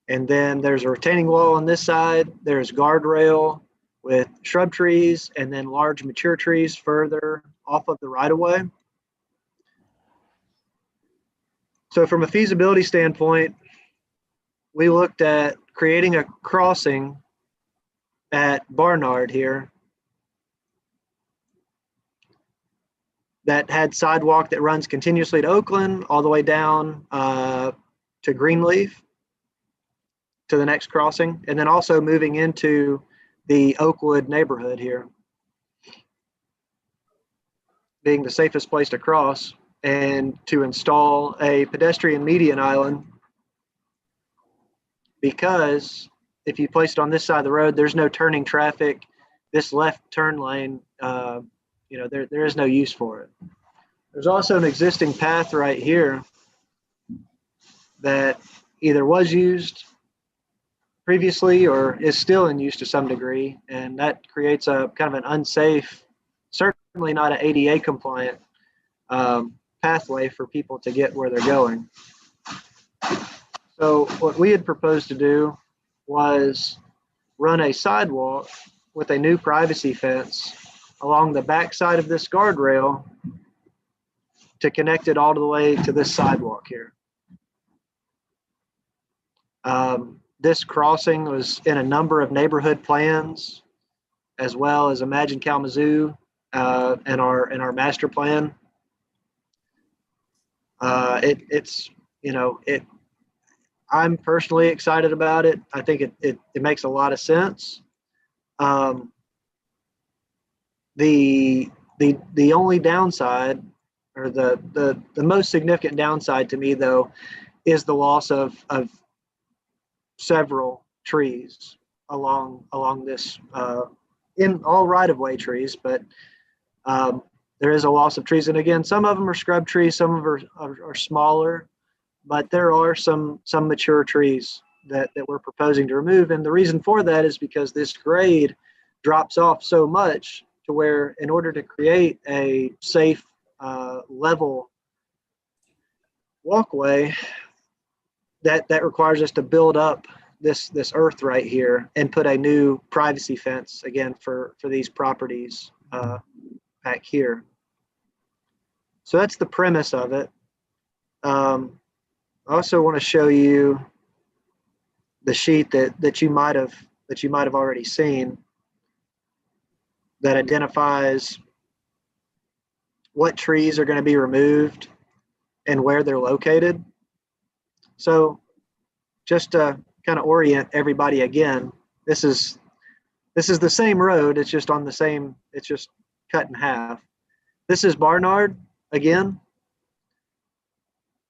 And then there's a retaining wall on this side. There's guardrail with shrub trees and then large mature trees further off of the right of way. So from a feasibility standpoint, we looked at creating a crossing at Barnard here that had sidewalk that runs continuously to Oakland all the way down to Greenleaf to the next crossing, and then also moving into the Oakwood neighborhood here being the safest place to cross, and to install a pedestrian median island, because if you place it on this side of the road, there's no turning traffic. This left turn lane, there is no use for it. There's also an existing path right here that either was used previously or is still in use to some degree, and that creates a kind of an unsafe, certainly not an ADA compliant pathway for people to get where they're going. So what we had proposed to do was run a sidewalk with a new privacy fence along the back side of this guardrail to connect it all the way to this sidewalk here. This crossing was in a number of neighborhood plans, as well as Imagine Kalamazoo and our master plan. I'm personally excited about it. I think it makes a lot of sense. The only downside, or the most significant downside to me though, is the loss of several trees along this in all right-of-way trees, but there is a loss of trees. And again, some of them are scrub trees, some of them are smaller, but there are some mature trees that we're proposing to remove. And the reason for that is because this grade drops off so much to where, in order to create a safe, level walkway, that requires us to build up this earth right here and put a new privacy fence again for these properties back here. So that's the premise of it. I also want to show you the sheet that you might have already seen, that identifies what trees are going to be removed and where they're located. So just to kind of orient everybody again, this is the same road. It's just it's just cut in half. This is Barnard again.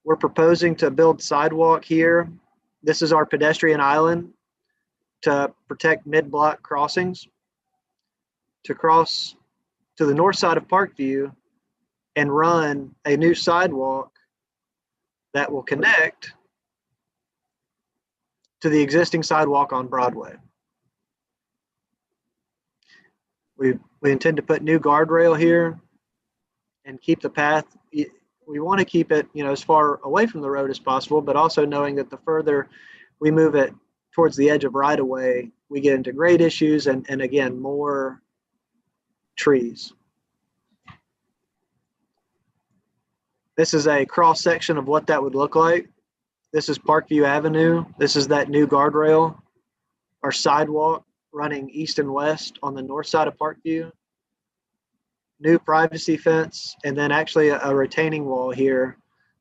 We're proposing to build sidewalk here. This is our pedestrian island to protect mid-block crossings, to cross to the north side of Parkview and run a new sidewalk that will connect to the existing sidewalk on Broadway. We intend to put new guardrail here and keep the path. We want to keep it, as far away from the road as possible, but also knowing that the further we move it towards the edge of right of way, we get into grade issues and again, more trees. This is a cross section of what that would look like. This is Parkview Avenue. This is that new guardrail, our sidewalk running east and west on the north side of Parkview. New privacy fence, and then actually a retaining wall here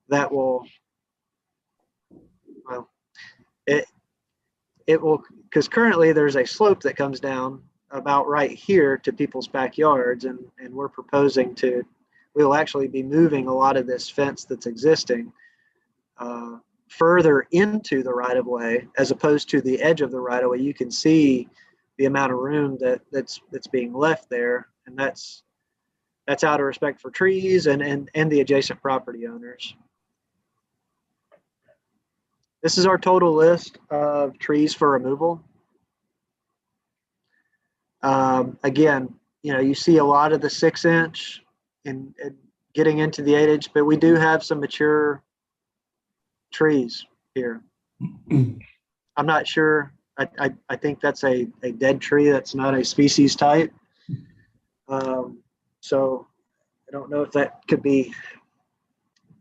that will, well, it will, because currently there's a slope that comes down about right here to people's backyards, and we're proposing we'll actually be moving a lot of this fence that's existing further into the right of way, as opposed to the edge of the right of way. You can see the amount of room that's being left there, and that's out of respect for trees and the adjacent property owners. This is our total list of trees for removal. Again, you see a lot of the 6-inch and getting into the 8-inch, but we do have some mature trees here. I'm not sure. I think that's a dead tree. That's not a species type. So I don't know if that could be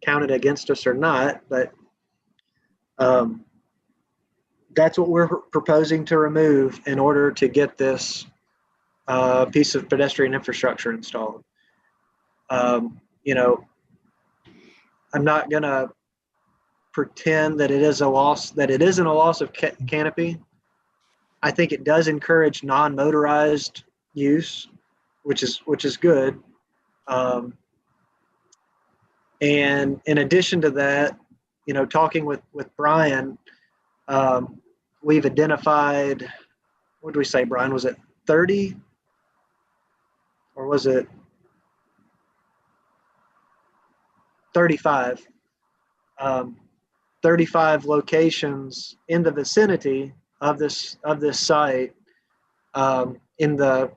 counted against us or not, but that's what we're proposing to remove in order to get this piece of pedestrian infrastructure installed. I'm not going to pretend that it isn't a loss of canopy. I think it does encourage non-motorized use, which is good. And in addition to that, talking with Brian, we've identified, what did we say, Brian? Was it 30? Or was it 35? 35 locations in the vicinity of this site, in the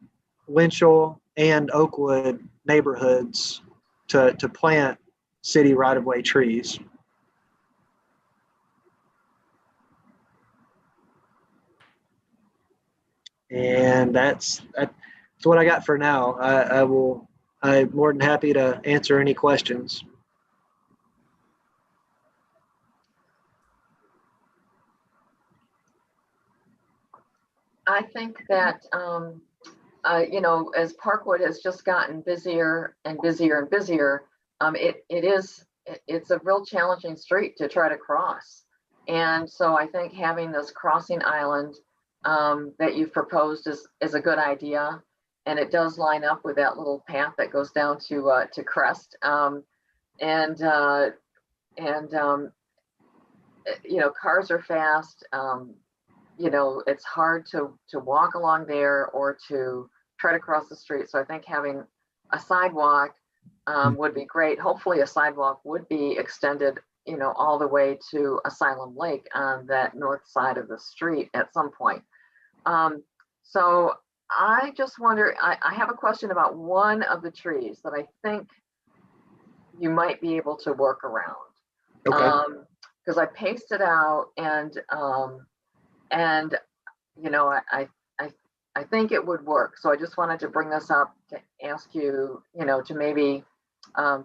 Winchell and Oakwood neighborhoods, to plant city right-of-way trees. And that's what I got for now. I'm more than happy to answer any questions. I think that, as Parkwood has just gotten busier and busier and busier, it's a real challenging street to try to cross. And so I think having this crossing island that you've proposed is a good idea. And it does line up with that little path that goes down to Crest. And you know, cars are fast. You know, it's hard to walk along there or to try to cross the street. So I think having a sidewalk would be great. Hopefully a sidewalk would be extended, you know, all the way to Asylum Lake on that north side of the street at some point. So I just wonder, I have a question about one of the trees that I think you might be able to work around. Okay. Because I paced it out and you know, I think it would work. So I just wanted to bring this up to ask you, you know, to maybe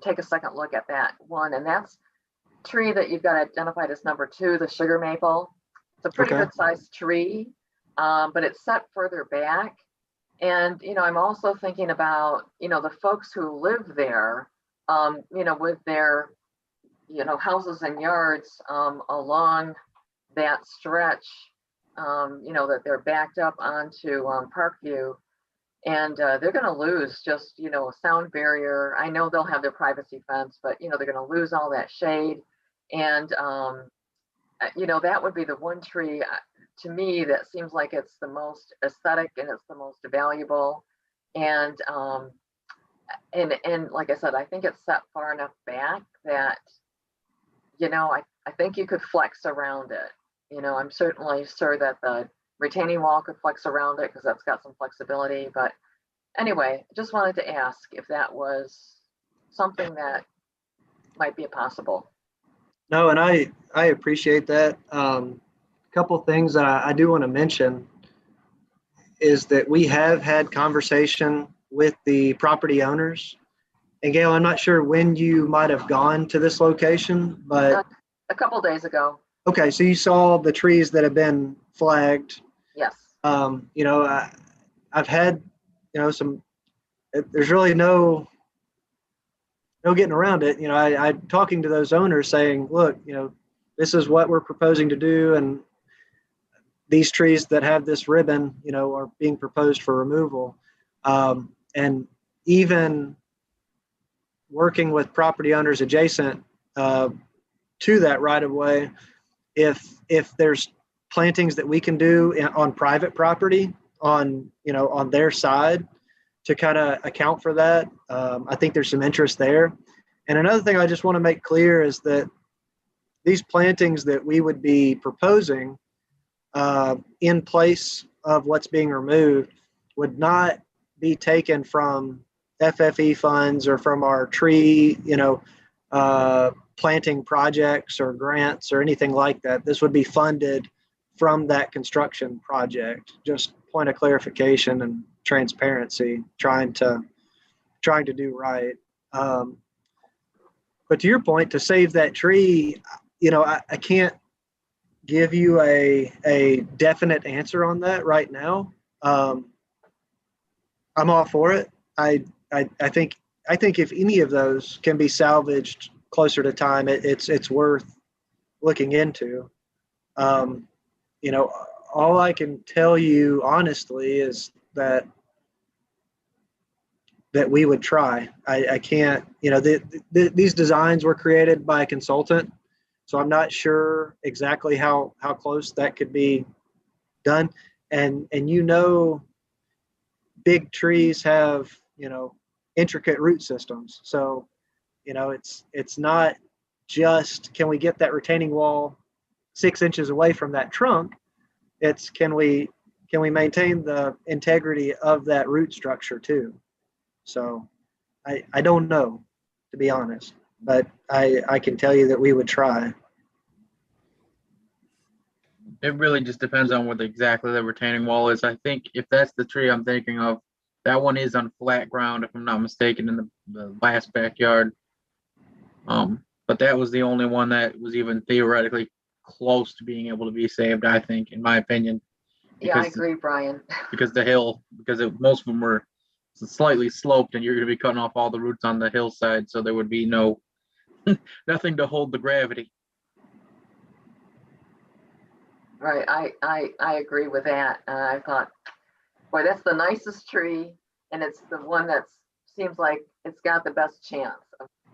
take a second look at that one. And that's tree that you've got identified as number 2, the sugar maple. It's a pretty Okay. good sized tree, but it's set further back. And, you know, I'm also thinking about, you know, the folks who live there, you know, with their, you know, houses and yards along that stretch, you know, that they're backed up onto Parkview, and they're going to lose just, you know, a sound barrier. I know they'll have their privacy fence, but, you know, they're going to lose all that shade. And, you know, that would be the one tree to me that seems like it's the most aesthetic and it's the most valuable. And like I said, I think it's set far enough back that, you know, I think you could flex around it. You know, I'm certainly sure that the retaining wall could flex around it because that's got some flexibility. But anyway, just wanted to ask if that was something that might be possible. No, and I appreciate that. Couple things that I do want to mention is that we have had conversation with the property owners. And Gail, I'm not sure when you might have gone to this location, but A couple days ago, okay, so you saw the trees that have been flagged. yes. You know, I've had, you know, there's really no getting around it. You know, I talking to those owners saying, look, you know, this is what we're proposing to do, and these trees that have this ribbon, you know, are being proposed for removal. And even working with property owners adjacent to that right of way, if there's plantings that we can do on private property on, you know, on their side to kind of account for that, I think there's some interest there. And another thing I just want to make clear is that these plantings that we would be proposing in place of what's being removed would not be taken from FFE funds or from our tree, you know, planting projects or grants or anything like that. This would be funded from that construction project. Just point of clarification and transparency, trying to do right. But to your point, to save that tree, you know, I can't give you a definite answer on that right now. I'm all for it. I think if any of those can be salvaged closer to time, it's worth looking into. You know, all I can tell you honestly is that we would try. I can't, you know, these designs were created by a consultant, so I'm not sure exactly how close that could be done. And you know, big trees have, you know, intricate root systems. So, you know, it's not just, can we get that retaining wall 6 inches away from that trunk? It's, can we maintain the integrity of that root structure too? So I don't know, to be honest, but I can tell you that we would try. It really just depends on what exactly the retaining wall is. I think if that's the tree I'm thinking of, that one is on flat ground, if I'm not mistaken, in the last backyard. But that was the only one that was even theoretically close to being able to be saved, I think, in my opinion. Yeah, I Because- agree, Brian. Because most of them were slightly sloped, and you're going to be cutting off all the roots on the hillside, so there would be nothing to hold the gravity. Right, I agree with that. I thought, boy, that's the nicest tree, and it's the one that seems like it's got the best chance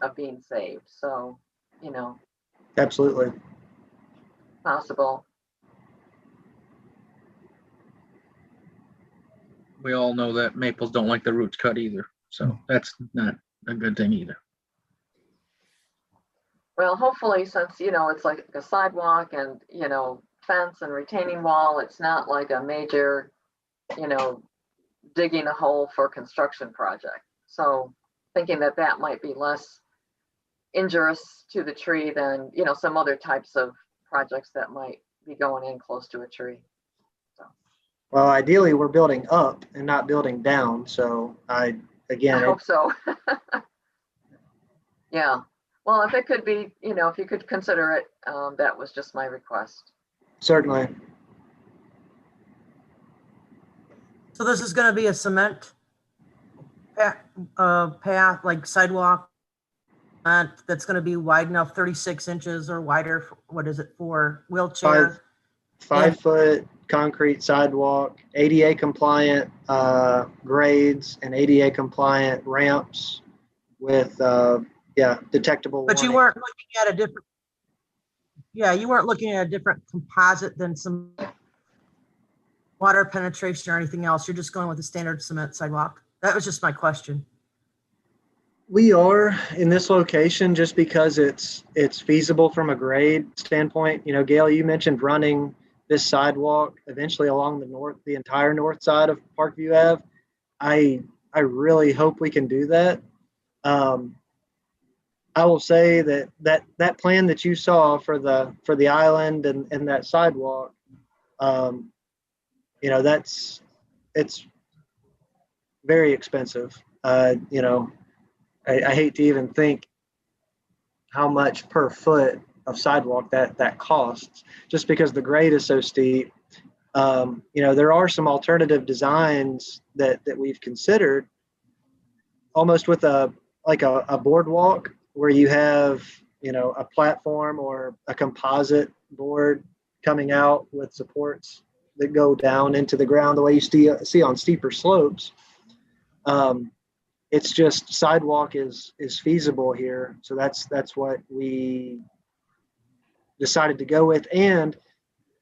of being saved. So, you know, Absolutely. possible. We all know that maples don't like the roots cut either, so that's not a good thing either. Well, hopefully, since, you know, it's like a sidewalk and, you know, fence and retaining wall, it's not like a major, you know, digging a hole for construction project. So thinking that that might be less injurious to the tree than, you know, some other types of projects that might be going in close to a tree. Well, ideally, we're building up and not building down. So I again, hope so. Yeah. Well, if it could be, you know, if you could consider it, that was just my request. certainly. So this is gonna be a cement path, like sidewalk, that's gonna be wide enough, 36 inches or wider, what is it, for wheelchair? 5 foot concrete sidewalk, ADA compliant grades and ADA compliant ramps with detectable But you warning. weren't looking at a different, yeah, you weren't looking at a different composite than some water penetration or anything else. You're just going with the standard cement sidewalk. That was just my question. We are in this location just because it's feasible from a grade standpoint. You know, Gail, you mentioned running this sidewalk eventually along the entire north side of Parkview Ave. I really hope we can do that. I will say that plan that you saw for the island and that sidewalk, you know, it's very expensive. You know, I hate to even think how much per foot of sidewalk that costs, just because the grade is so steep. You know, there are some alternative designs that we've considered, almost with a boardwalk where you have, you know, a platform or a composite board coming out with supports that go down into the ground the way you see on steeper slopes. It's just sidewalk is feasible here, so that's what we decided to go with. And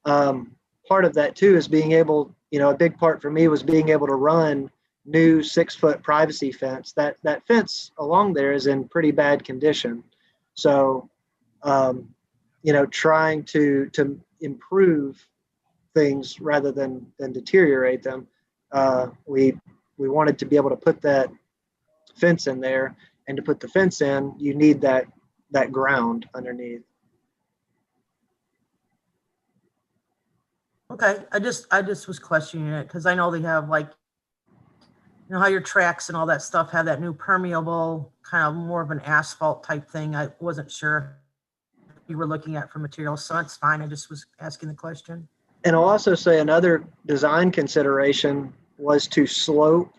part of that too is being able, you know, a big part for me was being able to run new 6-foot privacy fence. That fence along there is in pretty bad condition. So, you know, trying to improve things rather than deteriorate them. We wanted to be able to put that fence in there, and to put the fence in, you need that ground underneath. Okay, I just was questioning it because I know they have, like, you know how your tracks and all that stuff have that new permeable, kind of more of an asphalt type thing. I wasn't sure if you were looking at for materials, so that's fine. I just was asking the question. And I'll also say another design consideration was to slope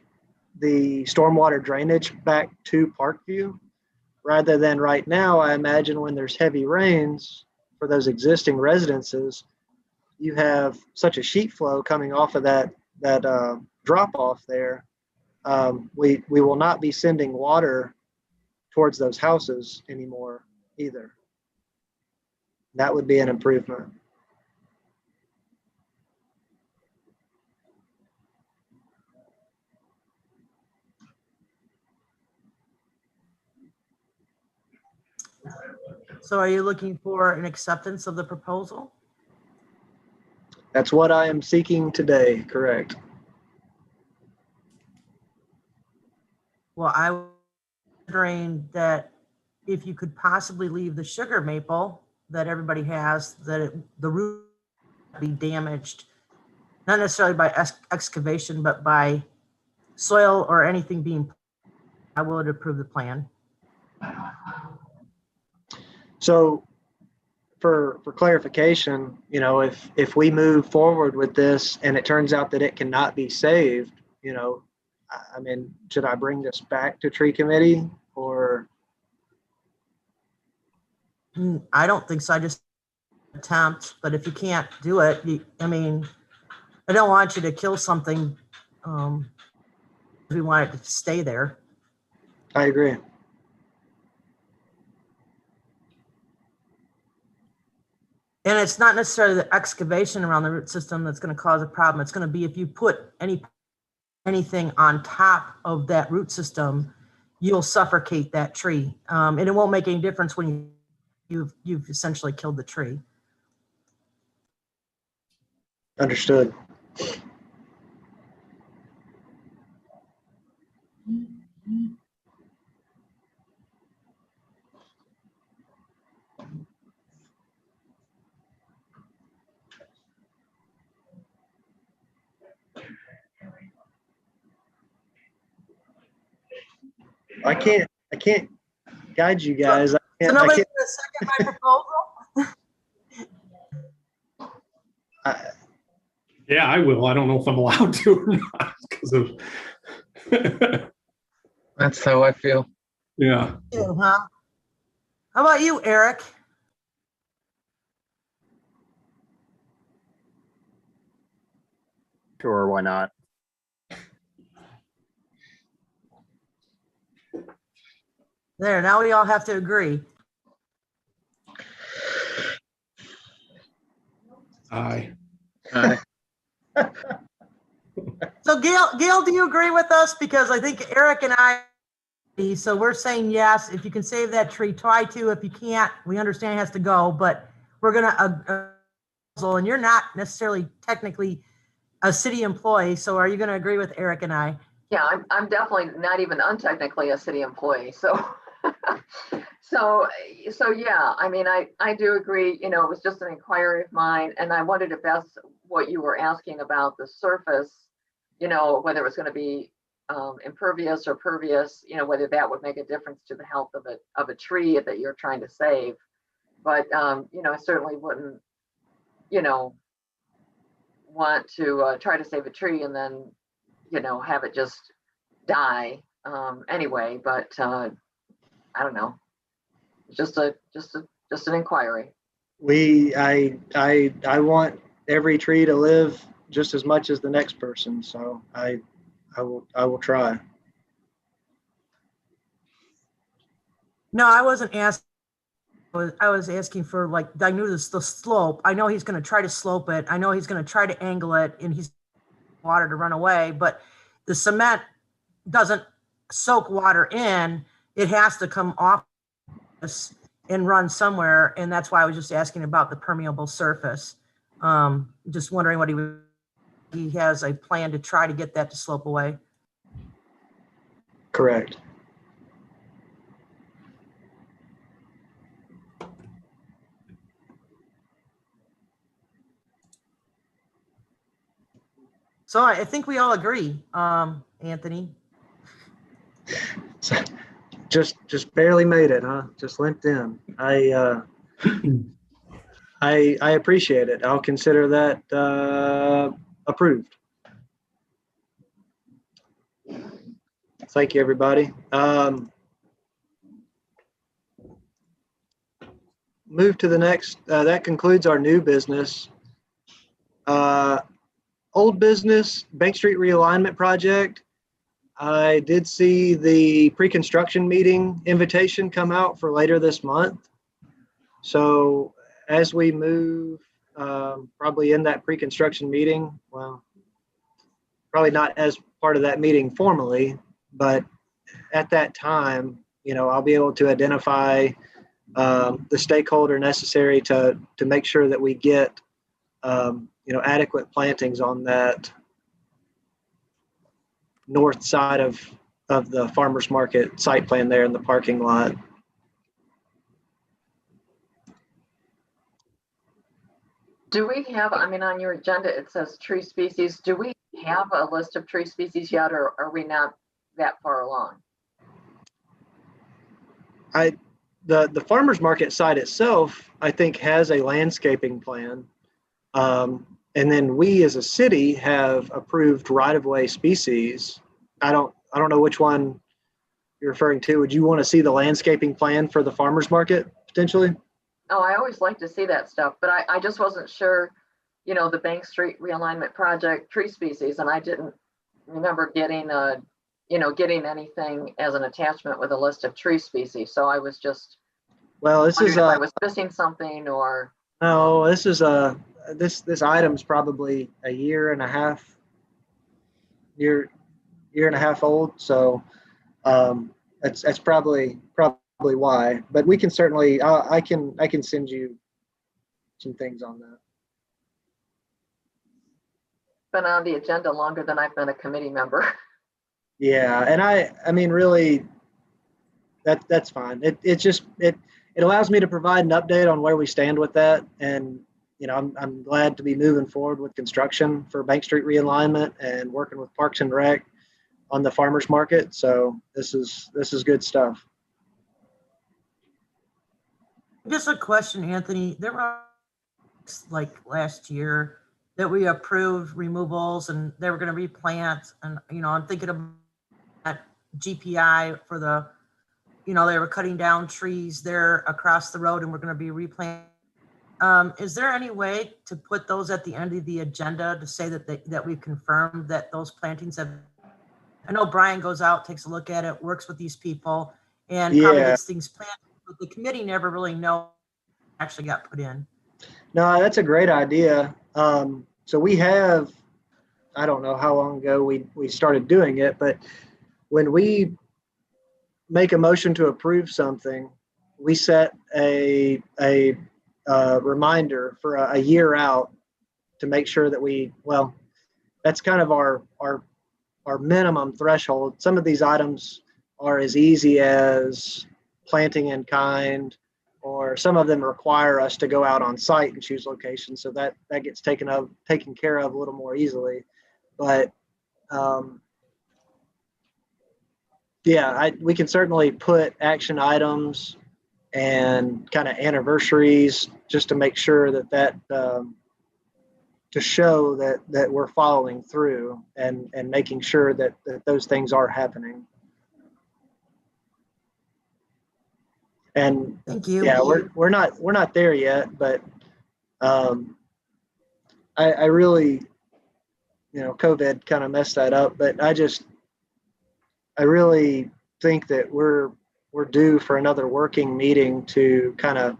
the stormwater drainage back to Parkview, rather than right now. I imagine when there's heavy rains for those existing residences, you have such a sheet flow coming off of that drop off there. We will not be sending water towards those houses anymore either. That would be an improvement. So are you looking for an acceptance of the proposal? That's what I am seeking today, correct? Well, I was wondering that if you could possibly leave the sugar maple that everybody has, that the root be damaged, not necessarily by excavation, but by soil or anything being, I would approve the plan. So for clarification, you know, if we move forward with this and it turns out that it cannot be saved, you know, I mean, should I bring this back to tree committee or? I don't think so. I just attempt, but if you can't do it, I mean, I don't want you to kill something. We want it to stay there. I agree. And it's not necessarily the excavation around the root system that's going to cause a problem. It's going to be if you put anything on top of that root system, you'll suffocate that tree. And it won't make any difference when you've essentially killed the tree. Understood. I can't guide you guys. So I nobody's can't, going to second my proposal? Yeah, I will. I don't know if I'm allowed to or not because of. That's how I feel. Yeah. Huh? How about you, Eric? Sure, why not? There, now we all have to agree. Aye. So Gail, do you agree with us? Because I think Eric and I, so we're saying yes. If you can save that tree, try to. If you can't, we understand it has to go, but we're gonna, and you're not necessarily technically a city employee. So are you gonna agree with Eric and I? Yeah, I'm definitely not even untechnically a city employee. So, so yeah, I mean, I do agree, you know, it was just an inquiry of mine and I wanted to best what you were asking about the surface, you know, whether it was going to be impervious or pervious, you know, whether that would make a difference to the health of a tree that you're trying to save. But, you know, I certainly wouldn't, you know, want to try to save a tree and then, you know, have it just die anyway. But I don't know, just an inquiry. I want every tree to live just as much as the next person. So I will try. No, I wasn't asking. I was asking for, like, I knew the slope. I know he's going to try to slope it. I know he's going to try to angle it, and he's water to run away. But the cement doesn't soak water in. It has to come off and run somewhere, and that's why I was just asking about the permeable surface. Just wondering what he has a plan to try to get that to slope away. Correct. So I think we all agree, Anthony. So just barely made it, huh? Just limped in. I appreciate it. I'll consider that approved. Thank you, everybody. Move to the next. That concludes our new business. Old business, Bank Street realignment project. I did see the pre-construction meeting invitation come out for later this month. So as we move, probably in that pre-construction meeting, well, probably not as part of that meeting formally, but at that time, you know, I'll be able to identify the stakeholder necessary to make sure that we get, you know, adequate plantings on that north side of the farmers market site plan there in the parking lot. Do we have, I mean, on your agenda, it says tree species. Do we have a list of tree species yet, or are we not that far along? The farmers market site itself, I think, has a landscaping plan. And then we as a city have approved right-of-way species. I don't know which one you're referring to. Would you want to see the landscaping plan for the farmers market potentially? Oh, I always like to see that stuff, but I just wasn't sure, the Bank Street realignment project tree species, and I didn't remember getting getting anything as an attachment with a list of tree species. So I was just Well, this wondering is if I was missing something or. no, this is this item's probably a year and a half old. So that's probably why. But we can certainly I can send you some things on that. Been on the agenda longer than I've been a committee member. Yeah, and I mean really that's fine. It allows me to provide an update on where we stand with that, and I'm glad to be moving forward with construction for Bank Street realignment and working with Parks and Rec on the farmers market. So this is good stuff. Just a question, Anthony. There were like last year that we approved removals and they were going to replant. And, I'm thinking of that GPI for the, they were cutting down trees there across the road and we're going to be replanting. Is there any way to put those at the end of the agenda to say that we've confirmed that those plantings have, I know Brian goes out, takes a look at it, works with these people and probably gets things planted, but the committee never really know actually got put in. No, that's a great idea. So we have, I don't know how long ago we started doing it, but when we make a motion to approve something, we set a reminder for a year out to make sure that that's kind of our minimum threshold. Some of these items are as easy as planting in kind, or some of them require us to go out on site and choose locations. So that gets taken care of a little more easily. But we can certainly put action items and kind of anniversaries just to make sure that to show that we're following through and making sure that those things are happening. And thank you. Yeah, we're not there yet, but I really, COVID kind of messed that up. But I really think that we're due for another working meeting to kind of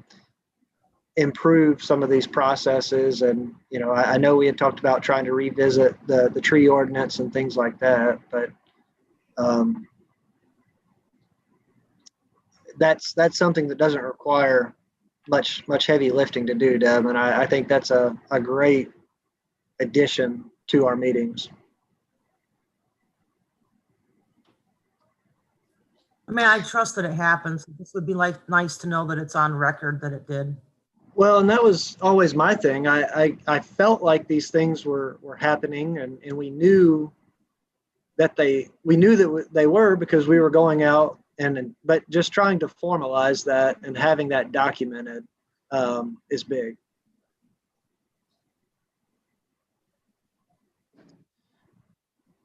improve some of these processes. And I know we had talked about trying to revisit the tree ordinance and things like that, but that's something that doesn't require much heavy lifting to do, Deb, and I think that's a great addition to our meetings. I mean, I trust that it happens. This would be nice to know that it's on record that it did. Well, and that was always my thing. I felt like these things were happening, and we knew that they were because we were going out but just trying to formalize that and having that documented is big.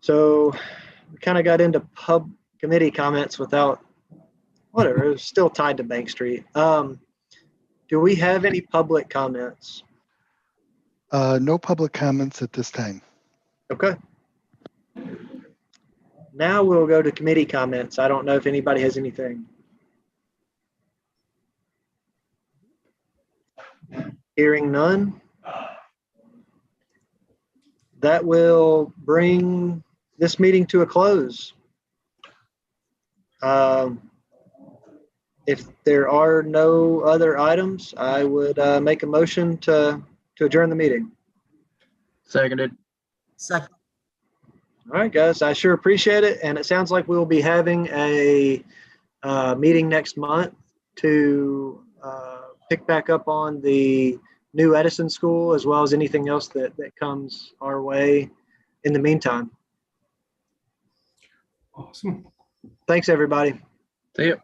So we kind of got into committee comments without whatever. It was still tied to Bank Street. Do we have any public comments? No public comments at this time. Okay. Now we'll go to committee comments. I don't know if anybody has anything. Hearing none. That will bring this meeting to a close. If there are no other items, I would make a motion to adjourn the meeting. Seconded. Second. All right, guys, I sure appreciate it. And it sounds like we'll be having a meeting next month to pick back up on the new Edison School, as well as anything else that comes our way in the meantime. Awesome. Thanks, everybody. See you.